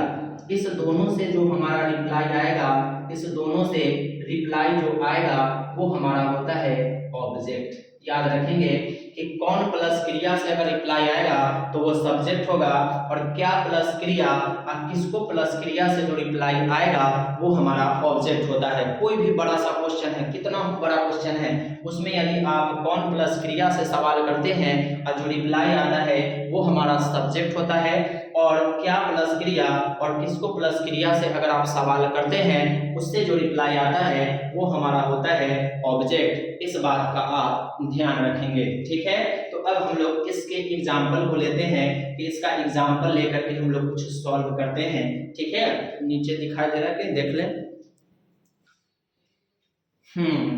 इस दोनों से जो हमारा रिप्लाई आएगा, इस दोनों से रिप्लाई जो आएगा वो हमारा होता है ऑब्जेक्ट। याद रखेंगे कि कौन प्लस क्रिया से अगर रिप्लाई आएगा तो वो सब्जेक्ट होगा, और क्या प्लस क्रिया और किसको प्लस क्रिया से जो रिप्लाई आएगा वो हमारा ऑब्जेक्ट होता है। कोई भी बड़ा सा क्वेश्चन है, कितना बड़ा क्वेश्चन है, उसमें यदि आप कौन प्लस क्रिया से सवाल करते हैं और जो रिप्लाई आता है वो हमारा सब्जेक्ट होता है, और क्या प्लस क्रिया और किसको प्लस क्रिया से अगर आप सवाल करते हैं उससे जो रिप्लाई आता है वो हमारा होता है ऑब्जेक्ट। इस बात का आप ध्यान रखेंगे, ठीक है। तो अब हम लोग इसके एग्जाम्पल को लेते हैं कि इसका एग्जाम्पल लेकर के हम लोग कुछ सॉल्व करते हैं, ठीक है। नीचे दिखाई दे रहा है कि देख लें।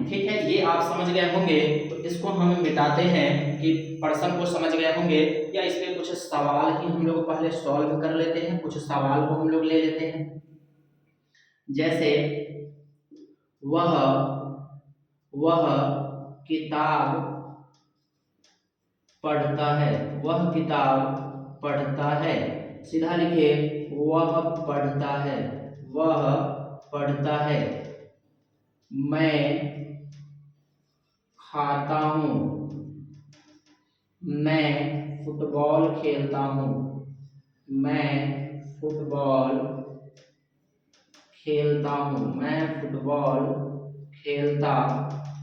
ठीक है, ये आप समझ गए होंगे तो इसको हम मिटाते हैं कि पर्सन को समझ गए होंगे, या इस पे कुछ सवाल ही हम लोग पहले सॉल्व कर लेते हैं। कुछ सवाल को हम लोग ले लेते हैं, जैसे वह किताब पढ़ता है, वह किताब पढ़ता है। सीधा लिखे, वह पढ़ता है, वह पढ़ता है। मैं खाता हूँ, मैं फुटबॉल खेलता हूँ, मैं फुटबॉल खेलता हूँ, मैं फुटबॉल खेलता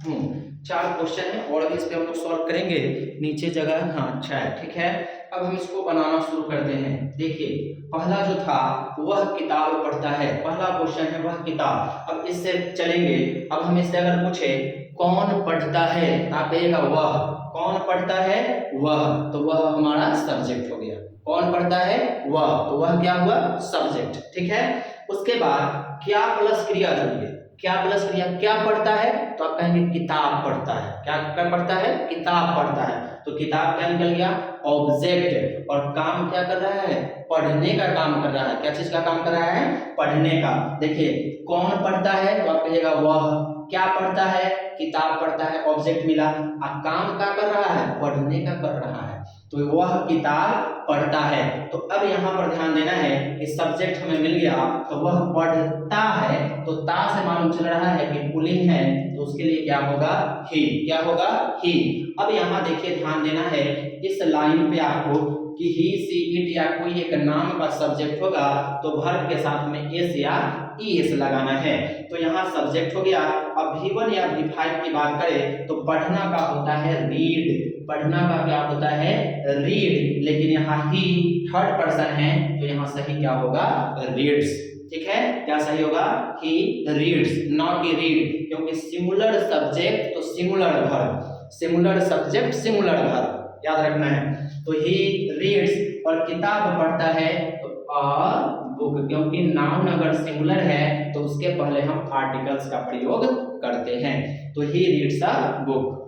हूँ। 4 क्वेश्चन है और भी इस पे हम लोग सॉल्व करेंगे। नीचे जगह हाँ अच्छा है, ठीक है। अब हम इसको बनाना शुरू करते हैं। देखिए पहला जो था वह किताब पढ़ता है, पहला क्वेश्चन है वह किताब। अब इससे चलेंगे, अब हम इससे अगर पूछे कौन पढ़ता है आप कहिएगा वह। कौन पढ़ता है, वह, तो वह हमारा सब्जेक्ट हो गया। कौन पढ़ता है, वह, तो वह क्या हुआ, सब्जेक्ट, ठीक है। उसके बाद क्या प्लस क्रिया जोड़िए, क्या प्लस क्रिया, क्या पढ़ता है तो आप कहेंगे किताब पढ़ता है। क्या पढ़ता है, किताब पढ़ता है, तो किताब क्या निकल गया, ऑब्जेक्ट। और काम क्या कर रहा है, पढ़ने का काम कर रहा है। क्या चीज का काम कर रहा है, पढ़ने का। देखिए कौन पढ़ता है तो आप कहिएगा वह, क्या पढ़ता है, किताब पढ़ता है, ऑब्जेक्ट मिला। और काम क्या कर रहा है, पढ़ने का कर रहा है, तो वह किताब पढ़ता है। तो अब यहाँ पर ध्यान देना है कि सब्जेक्ट हमें मिल गया, तो वह पढ़ता है, तो ता से मालूम चल रहा है कि पुल्लिंग है, तो उसके लिए क्या होगा, ही। क्या होगा, ही। अब यहाँ देखिए ध्यान देना है इस लाइन पे आपको कि ही, सी, इट या कोई एक नाम का सब्जेक्ट होगा तो वर्ब के साथ में एस या ईएस लगाना है। तो यहाँ सब्जेक्ट हो गया। अब V1 या V5 की बात करें तो पढ़ना का होता है रीड, पढ़ना का क्या होता है, रीड। लेकिन यहाँ ही थर्ड पर्सन है तो यहाँ सही क्या होगा, रीड्स, ठीक है। क्या सही होगा, ही रीड्स, नॉट कि रीड, क्योंकि सिंगुलर सब्जेक्ट तो singular verb, singular subject singular verb, याद रखना है। तो ही रीड्स, और किताब पढ़ता है तो अ बुक, क्योंकि नाउन अगर सिंगुलर है तो उसके पहले हम आर्टिकल्स का प्रयोग करते हैं। तो ही रीड्स अ बुक।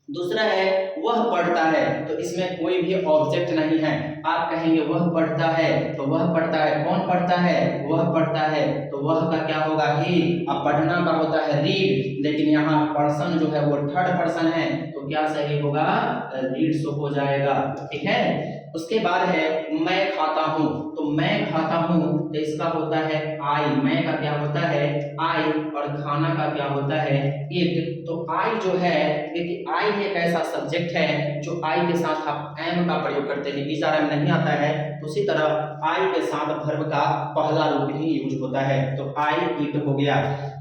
दूसरा है वह पढ़ता है, तो इसमें कोई भी ऑब्जेक्ट नहीं है। आप कहेंगे वह पढ़ता है, तो वह पढ़ता है, कौन पढ़ता है, वह पढ़ता है, तो वह का क्या होगा, ही। अब पढ़ना का होता है रीड, लेकिन यहाँ पर्सन जो है वो थर्ड पर्सन है, तो क्या सही होगा, रीड्स हो जाएगा, ठीक है। उसके बाद है मैं खाता हूँ, तो मैं खाता हूँ तो इसका होता है आई, मैं का क्या होता है, आई, और खाना का क्या होता है, इट। तो आई जो है, देखिए आई एक ऐसा सब्जेक्ट है जो आई के साथ आप एम का प्रयोग करते हैं, इस आर नहीं आता है, तो उसी तरह आई के साथ वर्ब का पहला रूप ही यूज होता है, तो आई इट हो गया।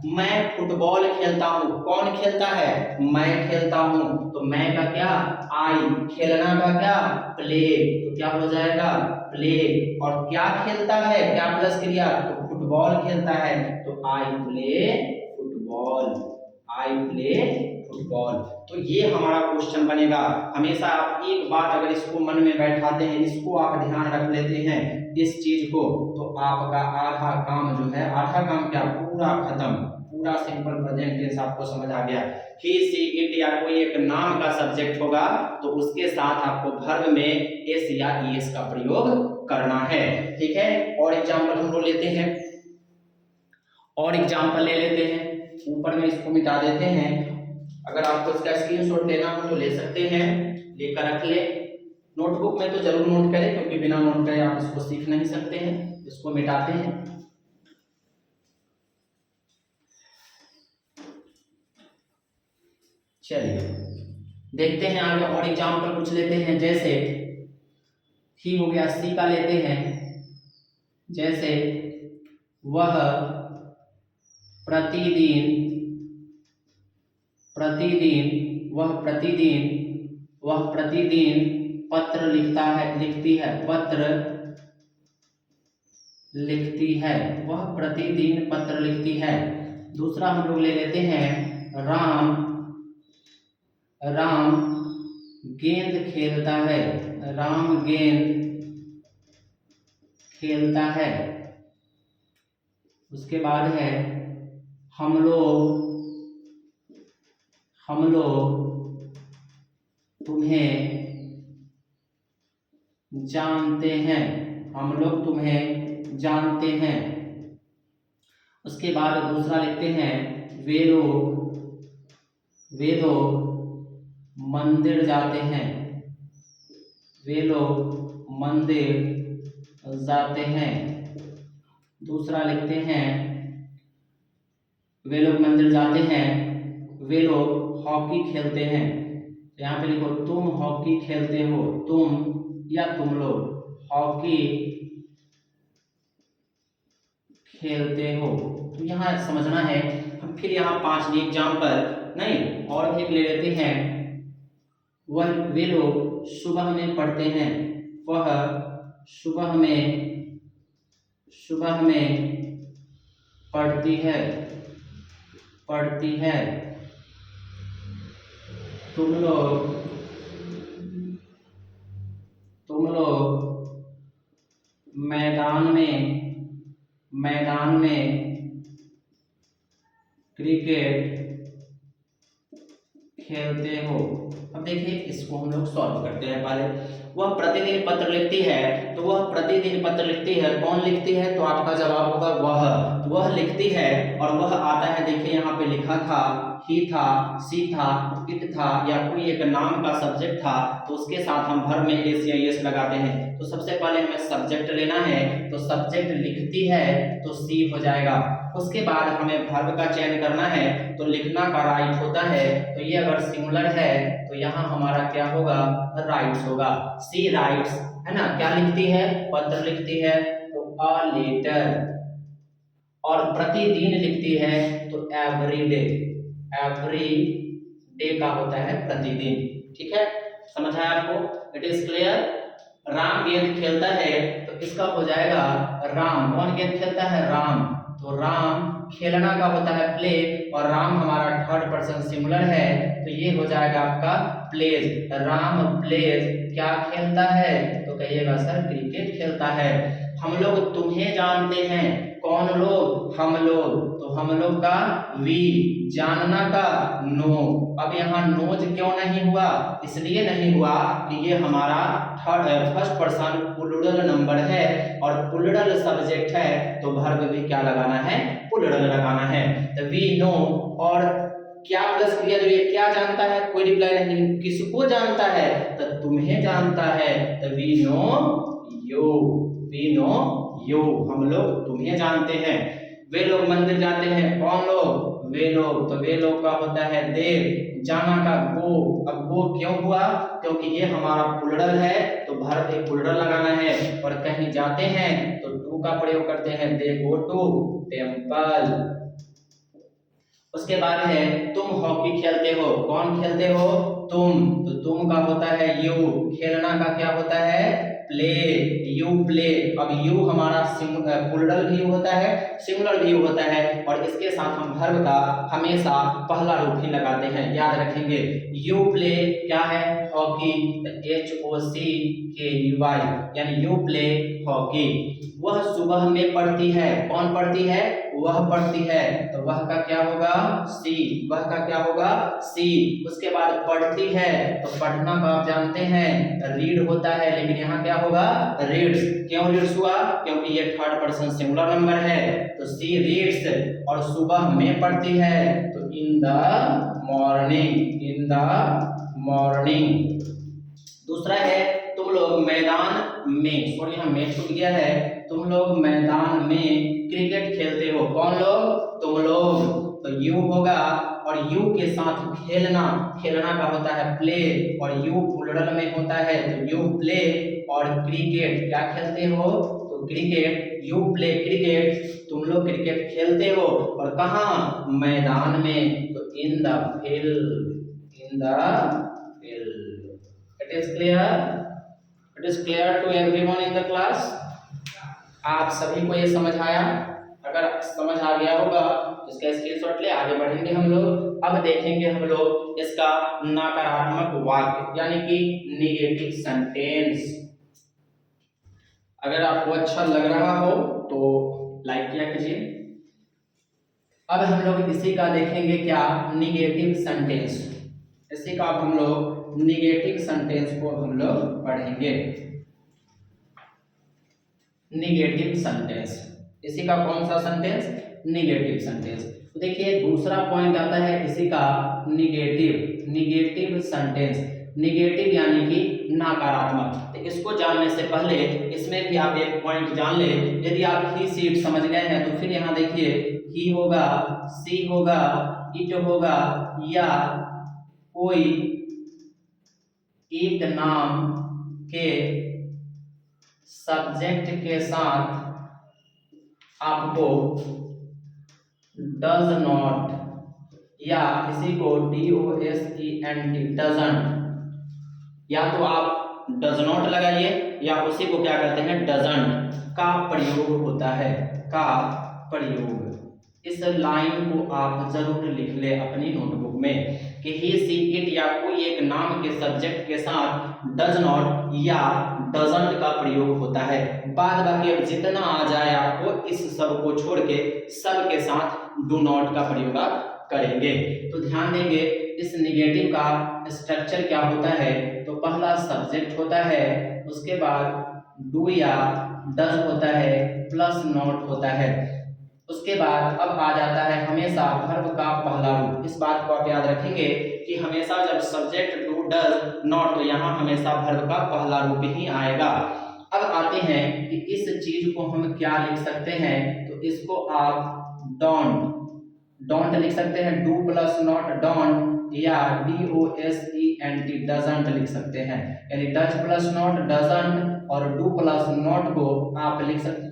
मैं फुटबॉल खेलता हूँ, कौन खेलता है, मैं खेलता हूँ, तो मैं का क्या, आई, खेलना का क्या, प्ले, तो क्या हो जाएगा, प्ले। और क्या खेलता है, क्या प्लस क्रिया, तो फुटबॉल खेलता है, तो I play football. I play football. तो ये हमारा क्वेश्चन बनेगा। हमेशा आप एक बात अगर इसको मन में बैठाते हैं, इसको आप ध्यान रख लेते हैं इस चीज को, तो आपका आधा काम जो है, आधा काम क्या, पूरा खत्म। पूरा सिंपल प्रेजेंट टेंस आपको समझ आ गया। ही सी इट या कोई एक नाम का सब्जेक्ट होगा तो उसके साथ आपको वर्ब में एस या ईएस का प्रयोग करना है। ठीक है, और एग्जाम्पल हम लोग लेते हैं, और एग्जाम्पल ले लेते हैं। ऊपर में इसको मिटा देते हैं। अगर आपको इसका स्क्रीनशॉट लेना हो तो ले सकते हैं, लेकर रख ले। नोटबुक में तो जरूर नोट करें, क्योंकि बिना नोट करे आप इसको सीख नहीं सकते हैं। इसको मिटाते हैं। चलिए देखते हैं आगे और एग्जाम्पल कुछ लेते हैं। जैसे ही हो गया, सी का लेते हैं। जैसे वह प्रतिदिन, वह प्रतिदिन पत्र लिखता है, लिखती है, पत्र लिखती है, वह प्रतिदिन पत्र लिखती है। दूसरा हम लोग ले लेते हैं, राम गेंद खेलता है, राम गेंद खेलता है। उसके बाद है हम लोग तुम्हें जानते हैं, हम लोग तुम्हें जानते हैं। उसके बाद दूसरा लिखते हैं, वे लोग मंदिर जाते हैं, वे लोग मंदिर जाते हैं। दूसरा लिखते हैं, वे लोग मंदिर जाते हैं, वे लोग हॉकी खेलते हैं। यहाँ पे लिखो तुम हॉकी खेलते हो, तुम या तुम लोग हॉकी खेलते हो। तो यहाँ समझना है। हम फिर यहाँ 5 एग्जाम्पल नहीं और भी ले लेते हैं। वे लोग सुबह में पढ़ते हैं, वह सुबह में पढ़ती है। तुम लोग मैदान में क्रिकेट खेलते हो। अब देखिए इसको हम लोग सॉल्व करते हैं। पहले वह प्रतिदिन पत्र लिखती है, तो वह प्रतिदिन पत्र लिखती है, कौन लिखती है, तो आपका जवाब होगा वह लिखती है। और वह आता है, देखिए यहाँ पे लिखा था, ही था, सी था, इट था, या कोई एक नाम का सब्जेक्ट था, तो उसके साथ हम वर्ब में एस या एस लगाते हैं। तो सबसे पहले हमें सब्जेक्ट लेना है, तो सब्जेक्ट लिखती है तो सी हो जाएगा। उसके बाद हमें वर्ब का चयन करना है, तो लिखना का राइट होता है, तो ये अगर सिंगुलर है तो यहाँ हमारा क्या होगा, राइट्स होगा। सी राइट्स, है ना, क्या लिखती है, पत्र लिखती है, तो अ लेटर। और प्रतिदिन लिखती है तो एवरी डे का होता है प्रतिदिन। ठीक है, समझ आया आपको, इट इज क्लियर। राम गेंद खेलता है तो इसका हो जाएगा राम, कौन गेंद खेलता है, राम, तो राम खेलना का होता है प्ले, और राम हमारा थर्ड पर्सन सिंगुलर है, तो ये हो जाएगा आपका प्लेज। राम प्लेज क्या खेलता है, तो कहिएगा सर क्रिकेट खेलता है। हम लोग तुम्हें जानते हैं, कौन लोग, हम लोग, तो हम लोग का वी, जानना का नो। अब यहाँ नोज क्यों नहीं हुआ, इसलिए नहीं हुआ कि ये हमारा फर्स्ट पर्सन प्लूरल नंबर है और प्लूरल सब्जेक्ट है, तो वर्ब भी क्या लगाना है, प्लूरल लगाना है। तो वी नो, और क्या प्लस क्रिया, जो ये क्या जानता है, कोई रिप्लाई नहीं, किसको जानता है, तो तुम्हें जानता है, तो वी नो यू, हम लोग तुम्हें जानते हैं। वे लोग मंदिर जाते हैं, कौन लोग, वे लोग, तो वे लोग का होता है दे, जाना का गो। अब गो क्यों हुआ, क्योंकि ये हमारा प्लूरल है, तो वर्ब में प्लूरल लगाना है। और कहीं जाते हैं तो टू का प्रयोग करते हैं, दे गो टू टेम्पल। उसके बाद है तुम हॉकी खेलते हो, कौन खेलते हो, तुम, तो तुम का होता है यू, खेलना का क्या होता है, प्ले, यू प्ले। अब यू हमारा प्लूरल भी होता है, सिंगुलर भी होता है, और इसके साथ हम वर्ब का हमेशा पहला रूप ही लगाते हैं, याद रखेंगे। यू प्ले क्या है? हॉकी, HOCKEY, यानी यू प्ले हॉकी। वह सुबह में पढ़ती है, कौन पढ़ती है? वह पढ़ती है, तो वह का क्या होगा? सी, वह का क्या होगा? सी। उसके बाद पढ़ती है, तो पढ़ना का आप जानते हैं रीड होता है, लेकिन यहाँ क्या होगा? रीड्स। क्यों रीड्स हुआ? क्योंकि ये थर्ड पर्सन सिंगुलर नंबर है, तो सी रीड्स। और सुबह में पढ़ती है, तो in the morning, in the morning. दूसरा है तुम लोग मैदान में, सॉरी यहाँ में छूट गया है, तुम लोग मैदान में क्रिकेट खेलते हो, कौन लोग? तुम लोग। तो यू होगा, और यू के साथ खेलना, खेलना का होता है प्ले, और यू प्लूरल में होता है, तो यू प्ले। और क्रिकेट क्या खेलते हो? तो क्रिकेट, यू प्ले क्रिकेट, तुम लोग क्रिकेट खेलते हो, और कहाँ? मैदान में, तो in the field, in the field. It is clear? It is clear to everyone in the class? आप सभी को ये समझ आया? अगर समझ आ गया होगा तो इसका स्क्रीनशॉट ले, आगे बढ़ेंगे हम लोग। अब देखेंगे हम लोग इसका नकारात्मक वाक्य, यानी कि निगेटिव सेंटेंस। अगर आपको अच्छा लग रहा हो तो लाइक किया कीजिए। अब हम लोग इसी का देखेंगे क्या? Negative sentence. इसी का हम लोग निगेटिव सेंटेंस को हम लोग पढ़ेंगे। निगेटिव सेंटेंस, इसी का कौन सा सेंटेंस? Negative sentence. तो देखिए दूसरा पॉइंट आता है इसी का निगेटिव, निगेटिव सेंटेंस। निगेटिव यानी कि नकारात्मक। तो इसको जानने से पहले इसमें भी आप एक पॉइंट जान ले। यदि आप ही सीट समझ गए हैं तो फिर यहाँ देखिए ही होगा, सी होगा, इट होगा, या कोई एक नाम के सब्जेक्ट के साथ आपको डज नॉट, या इसी को DOSENT डजंट, या तो आप डज नॉट लगाइए या उसी को क्या कहते हैं डजंट का प्रयोग होता है, का प्रयोग। इस लाइन को आप जरूर लिख ले अपनी नोटबुक में कि ही सी इट या कोई एक नाम के सब्जेक्ट के साथ डज नॉट या डजंट का प्रयोग होता है। बाद बाकी अब जितना आ जाए आपको इस सब को छोड़ के सब के साथ डू नॉट का प्रयोग आप करेंगे। तो ध्यान देंगे इस निगेटिव का स्ट्रक्चर क्या होता है। तो पहला सब्जेक्ट होता है, उसके बाद डू या डज होता है, प्लस नॉट होता है, उसके बाद अब आ जाता है हमेशा वर्ब का पहला रूप। इस बात को आप याद रखेंगे कि हमेशा जब सब्जेक्ट डू डज नॉट, तो यहाँ हमेशा वर्ब का पहला रूप ही आएगा। अब आते हैं कि इस चीज को हम क्या लिख सकते हैं। तो इसको आप डोंट, डोंट लिख सकते हैं, डू प्लस नॉट डोंट, या DOSENT डजंट लिख सकते हैं, यानी डज प्लस नॉट डजंट, और डू प्लस नॉट को आप लिख सकते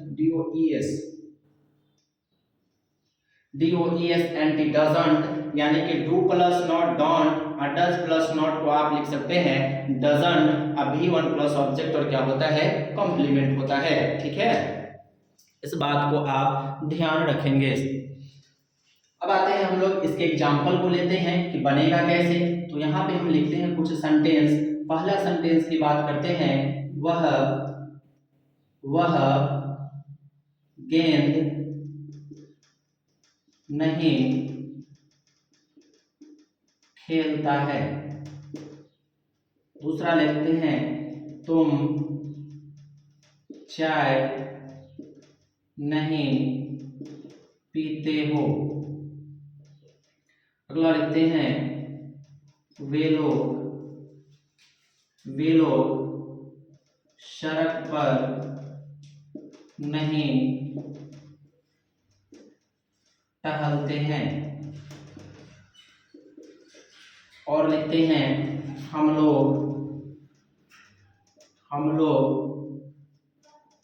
DOESENT डजंट, यानी कि डू प्लस नॉट डोंट और डज प्लस नॉट को आप लिख सकते हैं डजंट। अभी वन प्लस ऑब्जेक्ट और क्या होता है? कॉम्प्लीमेंट होता है। ठीक है, इस बात को आप ध्यान रखेंगे। अब आते हैं हम लोग इसके एग्जाम्पल को लेते हैं कि बनेगा कैसे। तो यहाँ पे हम लिखते हैं कुछ सेंटेंस। पहला सेंटेंस की बात करते हैं, वह गेंद नहीं खेलता है। दूसरा लिखते हैं, तुम चाय नहीं पीते हो। अगला लिखते हैं, वे लोग सड़क पर नहीं टहलते हैं। और लिखते हैं, हम लोग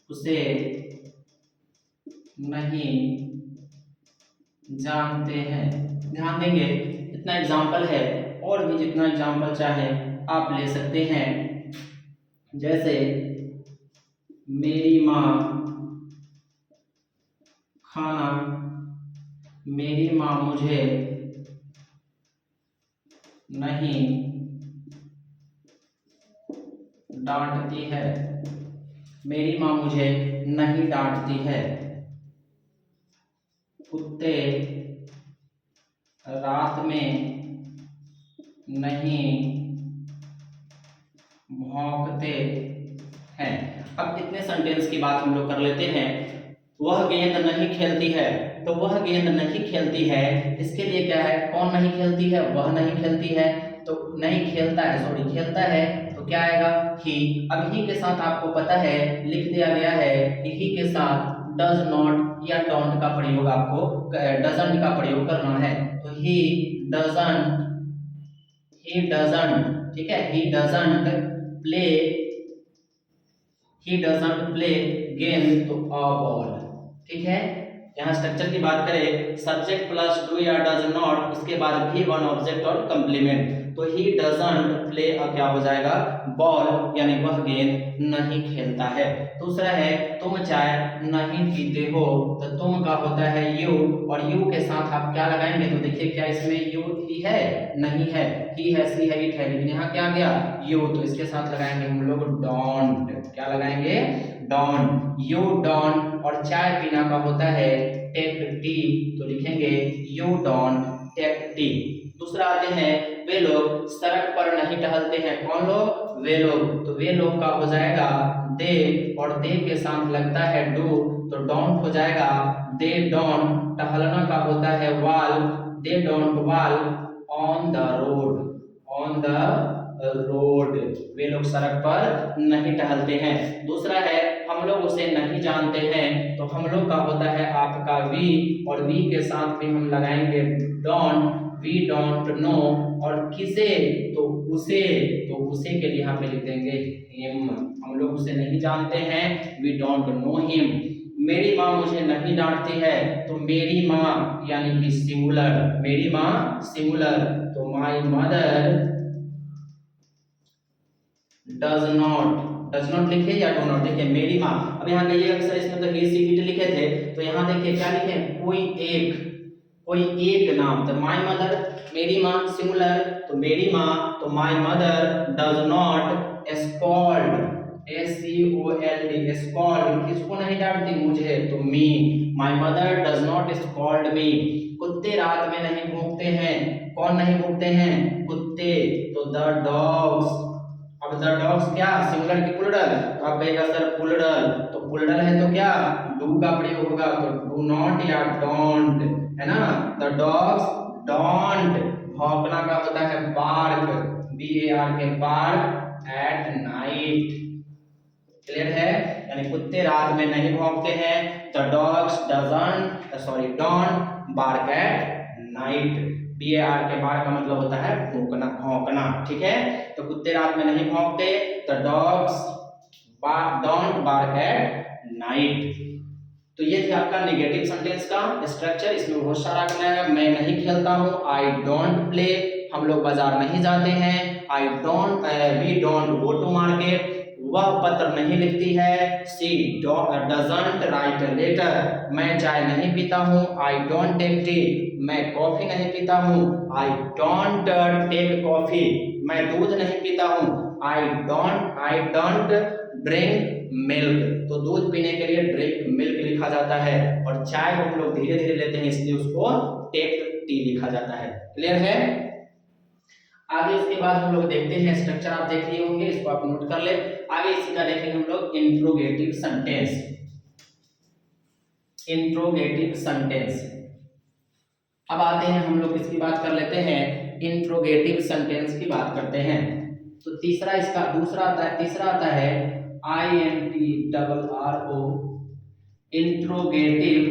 उसे नहीं जानते हैं। ध्यान देंगे इतना एग्जाम्पल है, और भी जितना एग्जाम्पल चाहे आप ले सकते हैं। जैसे मेरी माँ खाना, मेरी माँ मुझे नहीं डांटती है, मेरी माँ मुझे नहीं डांटती है। कुत्ते रात में नहीं भौंकते हैं। अब इतने सेंटेंस की बात हम लोग कर लेते हैं। वह गेंद नहीं खेलती है, तो वह गेंद नहीं खेलती है, इसके लिए क्या है, कौन नहीं खेलती है, वह नहीं खेलती है, तो नहीं खेलता है, सॉरी खेलता है, तो क्या आएगा, ही। अब ही के साथ आपको पता है लिख दिया गया है कि ही के साथ डज नॉट या डोंट का प्रयोग, आपको डजंट का प्रयोग करना है। तो ही डजंट, ठीक है, he doesn't play, he doesn't play game, तो अ बॉल, ठीक है। यहाँ स्ट्रक्चर की बात करें, सब्जेक्ट प्लस डू या डज नॉट, उसके बाद भी वन ऑब्जेक्ट और कंप्लीमेंट, तो ही डजंट प्ले क्या हो जाएगा, बॉल, यानी वह गेंद नहीं खेलता है। दूसरा है, तुम चाय नहीं पीते हो, तो तुम का होता है यू, और यू के साथ आप क्या लगाएंगे, तो देखिए क्या इसमें यू ही है, नहीं है, ही है, सी है, इट है, लेकिन यहाँ क्या आ गया, यू, तो इसके साथ लगाएंगे हम लोग डोंट, क्या लगाएंगे, डोंट, यू डोंट, और चाय पीना का होता है टेक टी, तो लिखेंगे यू डोंट टेक टी। दूसरा आते हैं, वे लोग सड़क पर नहीं टहलते हैं, कौन लोग, वे लोग, तो वे लोग का हो जाएगा दे, और दे के साथ लगता है डू, तो डोंट हो जाएगा दे डोंट, टहलना का होता है walk, they don't walk on the road, on the road, वे लोग सड़क पर नहीं टहलते हैं। दूसरा है, हम लोग उसे नहीं जानते हैं, तो हम लोग का होता है आपका वी, और वी के साथ भी हम लगाएंगे डोंट, वी डोंट नो, और किसे, तो उसे, तो उसे के लिए यहाँ पे लिख देंगे हिम, हम लोग उसे नहीं जानते हैं, वी डोंट नो हिम। मेरी माँ मुझे नहीं डांटती है, तो मेरी माँ यानी कि सिंगुलर, मेरी माँ सिंगुलर, तो माई मदर डज नॉट लिखे या डो नॉट, देखिए मेरी माँ, अब यहाँ कई अक्सर इसमें तो ही सी इट लिखे थे, तो यहाँ देखिए क्या लिखे, कोई एक नाम, तो माई मदर, मेरी माँ सिंगुलर, तो मेरी माँ, तो my mother does not scold, SCOLD, scold, किसको नहीं डांटती, मुझे, तो me, my mother does not scold me. कुत्ते रात में नहीं भौंकते हैं, कौन नहीं भौंकते हैं, कुत्ते, तो द डॉग्स, अब द डॉग्स क्या, सिंगुलर की प्लूरल, तो आप कहेगा सर प्लूरल, तो प्लूरल है तो क्या, डू का प्रयोग होगा, तो डू नॉट या डोंट, है ना, द डॉग्स डोंट, भौंकना का होता है बार्क, BAR के बार्क एट नाइट, क्लियर है, यानी कुत्ते रात में नहीं भौंकते हैं, the dogs don't bark at night, BAR के बार का मतलब होता है भौंकना, भौंकना, ठीक है, तो कुत्ते रात में नहीं भौंकते, the dogs don't bark at night. तो ये थे आपका नेगेटिव सेंटेंस का स्ट्रक्चर, इसमें बहुत सारा करना है, मैं नहीं खेलता हूँ, आई डोंट प्ले, हम लोग बाजार नहीं जाते हैं, we don't go to market, वह पत्र नहीं लिखती है, she doesn't write a letter, मैं चाय नहीं पीता हूँ, आई डोंट टेक टी, मैं कॉफी नहीं पीता हूँ, आई डोंट टेक कॉफी, मैं दूध नहीं पीता हूँ, आई डोंट ड्रिंक मिल्क, तो दूध पीने के लिए ड्रिंक मिल्क लिखा जाता है, और चाय को हम लोग धीरे धीरे लेते हैं इसलिए उसको टेक टी लिखा जाता है, क्लियर है। आगे इसके बाद हम लोग देखते हैं स्ट्रक्चर, आप देख लिए होंगे, इसको आप नोट कर ले। आगे इसी का देखेंगे हम लोग इंट्रोगेटिव सेंटेंस, इंट्रोगेटिव सेंटेंस। अब आते हैं हम लोग इसकी बात कर लेते हैं, इंट्रोगेटिव सेंटेंस की बात करते हैं। तो तीसरा इसका तीसरा आता है INTRRO, इंट्रोगेटिव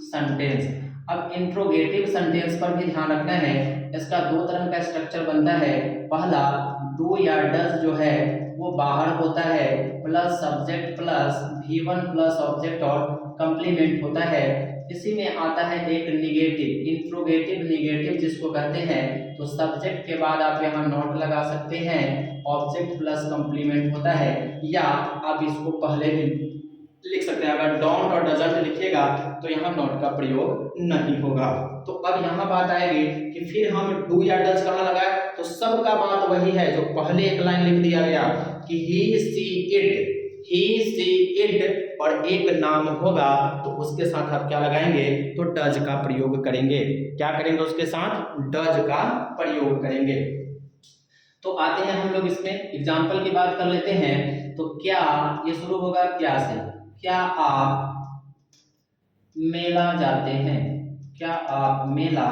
सेंटेंस। अब इंट्रोगेटिव सेंटेंस पर भी ध्यान रखना है, इसका दो तरह का स्ट्रक्चर बनता है, पहला डू या डज जो है वो बाहर होता है, plus subject plus V1 plus object और कंप्लीमेंट होता है। इसी में आता है एक निगेटिव, इंट्रोगेटिव निगेटिव जिसको कहते हैं, तो सब्जेक्ट के बाद आप यहाँ नॉट लगा सकते हैं, ऑब्जेक्ट प्लस कंप्लीमेंट होता है, या आप इसको पहले भी लिख सकते हैं। अगर डोंट और डजंट लिखिएगा तो यहाँ नॉट का प्रयोग नहीं होगा। तो अब यहाँ बात आएगी कि फिर हम डू या डज कहाँ लगाए, तो सबका बात वही है जो पहले एक लाइन लिख दिया गया कि ही सी इट और एक नाम होगा तो उसके साथ आप क्या लगाएंगे, तो डज का प्रयोग करेंगे। क्या करेंगे, उसके साथ डज का प्रयोग करेंगे। तो आते हैं हम लोग इसमें एग्जाम्पल की बात कर लेते हैं। तो क्या, ये शुरू होगा क्या से, क्या आप मेला जाते हैं, क्या आप मेला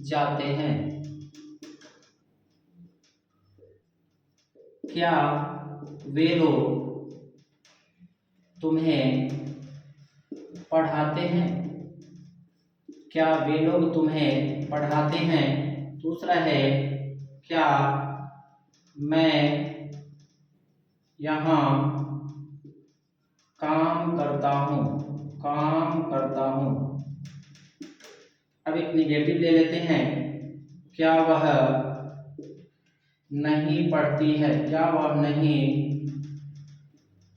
जाते हैं, क्या वे लोग तुम्हें पढ़ाते हैं, क्या वे लोग तुम्हें पढ़ाते हैं। दूसरा है क्या मैं यहाँ काम करता हूँ, काम करता हूँ। अब एक निगेटिव ले लेते हैं, क्या वह नहीं पढ़ती है, क्या वह नहीं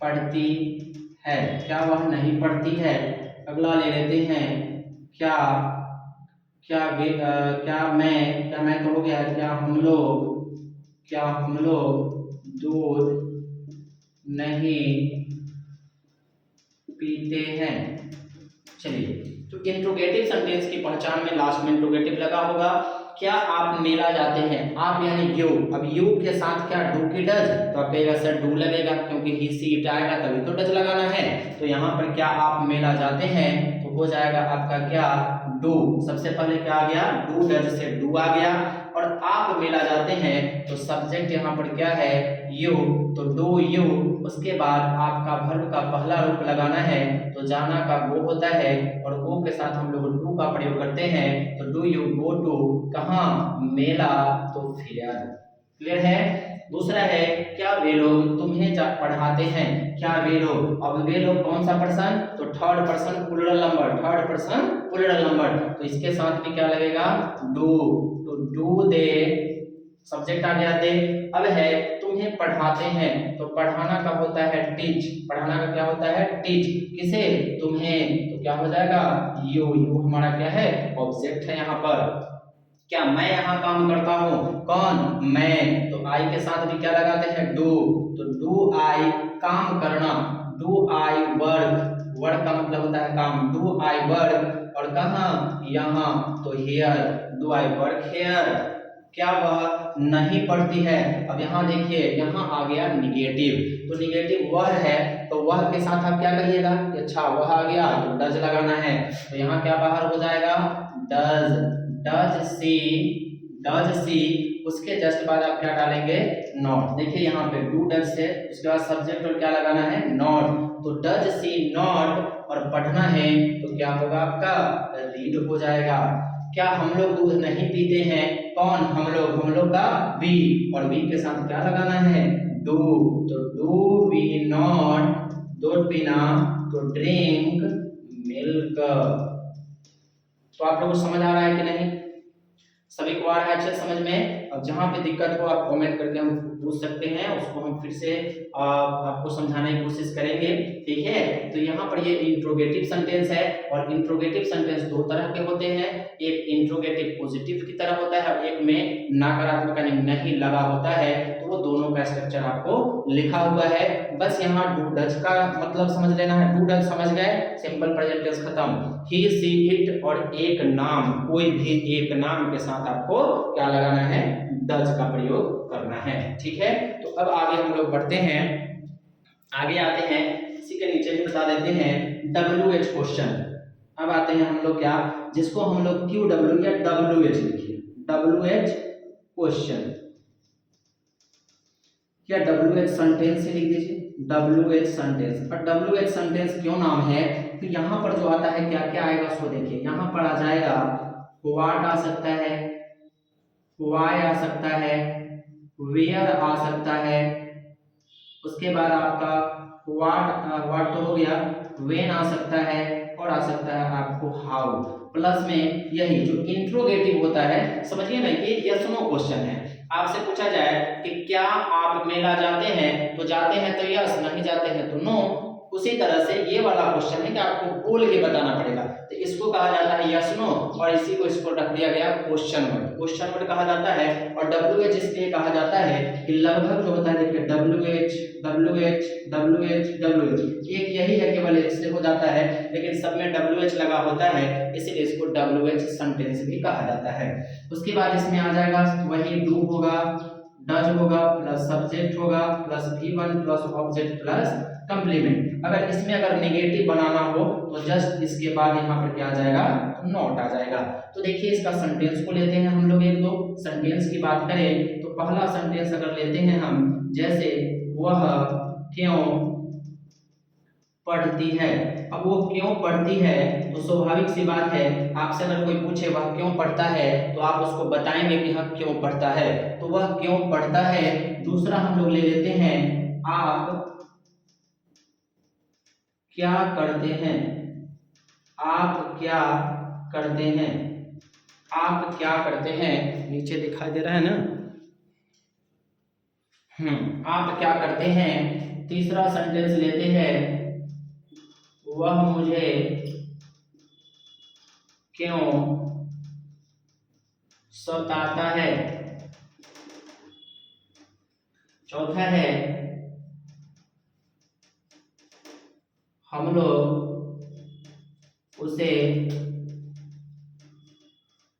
पढ़ती है, क्या वह नहीं पढ़ती है। अगला ले लेते हैं, क्या मैं तो हो गया, क्या हम लोग दूध नहीं पीते हैं। चलिए, तो इंट्रोगेटिव सेंटेंस की पहचान में लास्ट में इंट्रोगेटिव लगा होगा। क्या आप मेला जाते हैं, आप यानी यू, अब यू के साथ क्या डू की डज, तो आप कहेगा सर डू लगेगा क्योंकि ही सी इट आएगा तभी तो डज लगाना है। तो यहाँ पर क्या आप मेला जाते हैं तो हो जाएगा आपका क्या डू। सबसे पहले क्या आ गया, डू डज से डू आ गया। और आप मेला जाते हैं तो सब्जेक्ट यहाँ पर क्या है, यू, तो डू यू। उसके बाद आपका वर्ब का पहला रूप लगाना है, तो जाना का गो होता है और गो के साथ हम लोग डू का प्रयोग करते हैं। तो डू यू गो टू, कहाँ, मेला, तो फेयर। क्लियर है। दूसरा है क्या वे लोग तुम्हें पढ़ाते हैं, क्या वे लोग, अब वे लोग कौन सा पर्सन, तो थर्ड पर्सन प्लूरल नंबर, तो इसके साथ भी क्या लगेगा, डू, तो डू दे, सब्जेक्ट आ गया दे। अब है तुम्हें पढ़ाते हैं, तो पढ़ाना का होता है टीच, पढ़ाना का क्या होता है टीच, किसे, तुम्हें, तो क्या हो जाएगा यू हमारा क्या है ऑब्जेक्ट है यहाँ पर। क्या मैं यहाँ काम करता हूँ, कौन, मैं, तो आई के साथ भी क्या लगाते हैं डू, तो डू आई काम करना, डू आई वर्क का मतलब होता है काम, डू आई वर्क, और कहाँ, यहाँ, तो here, do I work here. क्या वह नहीं पढ़ती है, अब यहाँ देखिए यहाँ आ गया निगेटिव, तो निगेटिव वह है, तो वह के साथ आप क्या करिएगा, अच्छा वह आ गया तो डज लगाना है, तो यहाँ क्या बाहर हो जाएगा डज सी, उसके जस्ट बाद आप क्या डालेंगे नॉट। देखिए यहाँ पे डू डज से उसके बाद सब्जेक्ट और क्या लगाना है नॉट, तो डज सी नॉट, और पढ़ना है तो क्या होगा आपका रीड हो जाएगा। क्या हम लोग दूध नहीं पीते हैं, कौन, हम लोग का वी, और वी के साथ क्या लगाना है डू, तो डू वी नॉट, दूध पीना, तो ड्रिंक मिल्क। तो आप लोगों को समझ आ रहा है कि नहीं, सभी को आ रहा है अच्छे समझ में। अब जहां पे दिक्कत हो आप कमेंट करके हम पूछ सकते हैं, उसको हम फिर से आपको समझाने की कोशिश करेंगे, ठीक है। तो यहाँ पर ये इंट्रोगेटिव सेंटेंस है, और इंट्रोगेटिव सेंटेंस दो तरह के होते हैं, एक इंट्रोगेटिव पॉजिटिव की तरह होता है और एक में नकारात्मक यानी नहीं लगा होता है। तो वो दोनों का स्ट्रक्चर आपको लिखा हुआ है, बस यहाँ डू डज का मतलब समझ लेना है। डू डज समझ गए, सिंपल प्रेजेंट टेंस खत्म। ही सी इट और एक नाम, कोई भी एक नाम के साथ आपको क्या लगाना है डज का प्रयोग करना है, ठीक है। तो अब आगे हम लोग बढ़ते हैं, आगे आते हैं, इसी के नीचे भी बता देते हैं WH क्वेश्चन। अब आते हैं हम लोग क्या, जिसको हम लोग QW या WH लिखिए, WH क्वेश्चन या WH सेंटेंस से लिख दीजिए, WH सेंटेंस। और WH सेंटेंस क्यों नाम है, तो यहाँ पर जो आता है क्या क्या आएगा उसको देखिए, यहाँ पर आ जाएगा व्हाट आ सकता है, व्हाई आ सकता है, वेयर आ सकता है, उसके बाद आपका व्हाट तो हो गया, व्हेन आ सकता है, और आ सकता है आपको हाउ। प्लस में यही जो इंट्रोगेटिव होता है, समझिए ना, ये यस नो क्वेश्चन है। आपसे पूछा जाए कि क्या आप मेला जाते हैं, तो जाते हैं तो यस, नहीं जाते हैं तो नो, उसी तरह से ये वाला क्वेश्चन है कि आपको बोल के बताना पड़ेगा, तो इसको कहा जाता है यस नो, और इसी को इसको रख दिया गया क्वेश्चन वर्ड कहा जाता है। और WH इसलिए कहा जाता है कि लगभग जो होता है देखिए WH एक यही है, केवल इससे हो जाता है, लेकिन सब में WH लगा होता है, इसीलिए इसको WH सेंटेंस भी कहा जाता है। उसके बाद इसमें आ जाएगा वही डू होगा, डज होगा, प्लस सब्जेक्ट होगा, plus V1 plus object plus complement. अगर इसमें नेगेटिव बनाना हो तो जस्ट इसके बाद यहाँ पर क्या आ जाएगा, नॉट आ जाएगा। तो देखिए इसका सेंटेंस को लेते हैं हम लोग, एक दो सेंटेंस की बात करें तो पहला सेंटेंस अगर लेते हैं हम, जैसे वह क्यों पढ़ती है। अब वो क्यों पढ़ती है तो स्वाभाविक सी बात है, आपसे अगर कोई पूछे वह क्यों पढ़ता है तो आप उसको बताएंगे कि हाँ क्यों पढ़ता है, तो वह क्यों पढ़ता है। दूसरा हम लोग ले लेते हैं आप क्या करते हैं, आप क्या करते हैं, आप क्या करते हैं, नीचे दिखाई दे रहा है ना, आप क्या करते हैं। तीसरा सेंटेंस लेते हैं वह मुझे क्यों सताता है। चौथा है हम लोग उसे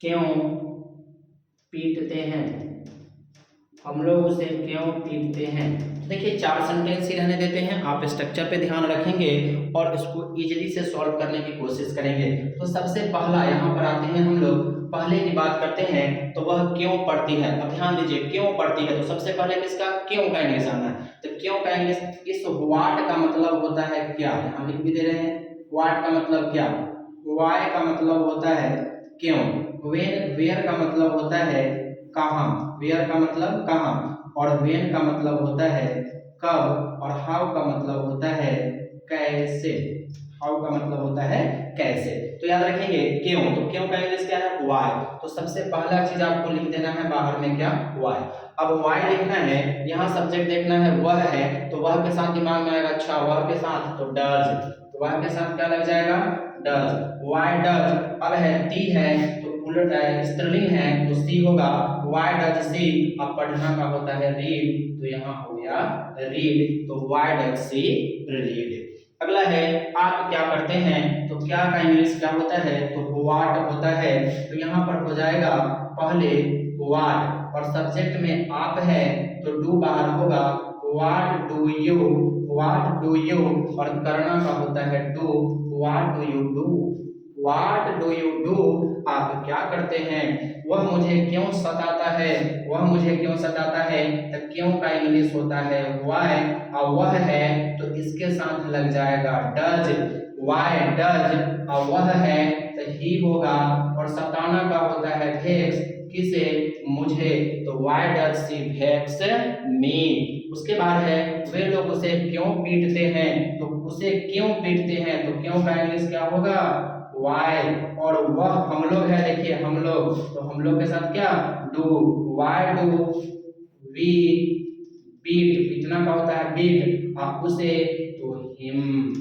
क्यों पीटते हैं, हम लोग उसे क्यों पीटते हैं। देखिए 4 सेंटेंस ही रहने देते हैं, आप स्ट्रक्चर पे ध्यान रखेंगे और इसको इजीली से सॉल्व करने की कोशिश करेंगे। तो सबसे पहला यहाँ पर आते हैं हम लोग, पहले की बात करते हैं तो वह क्यों पढ़ती है। अब ध्यान दीजिए क्यों पढ़ती है, तो सबसे पहले किसका क्यों का इंग्लिश आना है, तो क्यों का इंग्लिश, इस व्हाट का मतलब होता है क्या, हम लिख भी दे रहे हैं, व्हाट का मतलब क्या, वाई का मतलब होता है क्यों, वेयर का मतलब होता है कहाँ, वेयर का मतलब कहाँ, और वेन का मतलब होता है कब, और हाउ का मतलब होता है कैसे, हाउ का मतलब होता है कैसे। तो याद रखेंगे क्यों, तो क्यों का इंग्लिश क्या है, व्हाई। तो सबसे पहला चीज आपको लिख देना है बाहर में क्या, व्हाई। अब व्हाई लिखना है, यहाँ सब्जेक्ट देखना है वह है, तो वह के साथ दिमाग में आएगा, अच्छा वह के साथ तो डज, तो वह के साथ क्या लग जाएगा, डज, व्हाई डज। अब है ती है तो उलट स्त्रीलिंग है तो सी होगा, व्हाई डज सी। अब पढ़ना का होता है रीड, तो यहाँ हो गया रीड, तो व्हाई डज सी रीड। अगला है आप क्या करते हैं, तो क्या का इंग्लिश क्या होता है, तो व्हाट होता है, तो यहाँ पर हो जाएगा पहले व्हाट, और सब्जेक्ट में आप है तो डू बाहर होगा, what do you, what do you, और करना का होता है do, what do you do, what do you do, आप क्या करते हैं। वह मुझे क्यों सताता है, वह मुझे क्यों सताता है, तो क्यों का इंग्लिश होता है व्हाई, और वह है तो इसके साथ लग जाएगा डज, व्हाई डज, और वह है तो ही होगा, और सताना का होता है भेक्स, किसे, मुझे, तो व्हाई डज सी भेक्स मी। उसके बाद है वे लोग उसे क्यों पीटते हैं, तो उसे क्यों पीटते हैं, तो क्यों का इंग्लिश क्या होगा, वाई, और वह हम लोग है, देखिए हम लोग, तो हम लोग के साथ क्या, do, why do we beat, पीटना का होता है बीट, आप उसे तो हिम।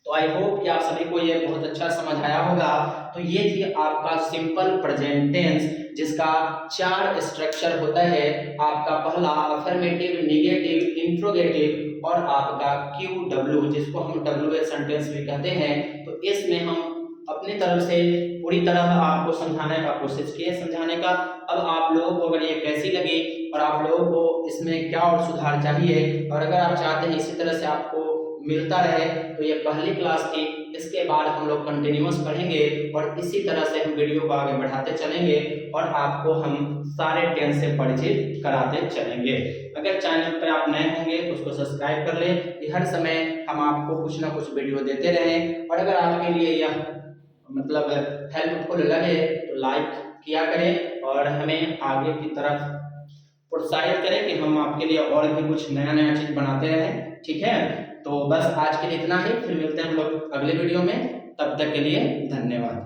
तो आई होप कि आप सभी को ये बहुत अच्छा समझ आया होगा। तो ये थी आपका सिंपल प्रेजेंट टेंस, जिसका 4 स्ट्रक्चर होता है, आपका पहला अफर्मेटिव, नेगेटिव, इंट्रोगेटिव और आपका QW, जिसको हम WH सेंटेंस भी कहते हैं। तो इसमें हम अपनी तरफ से पूरी तरह आपको समझाने का कोशिश किए, समझाने का। अब आप लोगों को अगर ये कैसी लगी और आप लोगों को इसमें क्या और सुधार चाहिए, और अगर आप चाहते हैं इसी तरह से आपको मिलता रहे, तो ये पहली क्लास थी, इसके बाद हम लोग कंटिन्यूअस पढ़ेंगे और इसी तरह से हम वीडियो को आगे बढ़ाते चलेंगे और आपको हम सारे टेंस से परिचित कराते चलेंगे। अगर चैनल पर आप नए होंगे तो उसको सब्सक्राइब कर लें कि हर समय हम आपको कुछ ना कुछ वीडियो देते रहें, और अगर आपके लिए यह मतलब हेल्पफुल लगे तो लाइक किया करें और हमें आगे की तरफ प्रोत्साहित करें कि हम आपके लिए और भी कुछ नया नया चीज बनाते रहें। ठीक है, तो बस आज के लिए इतना ही, फिर मिलते हैं हम लोग अगले वीडियो में, तब तक के लिए धन्यवाद।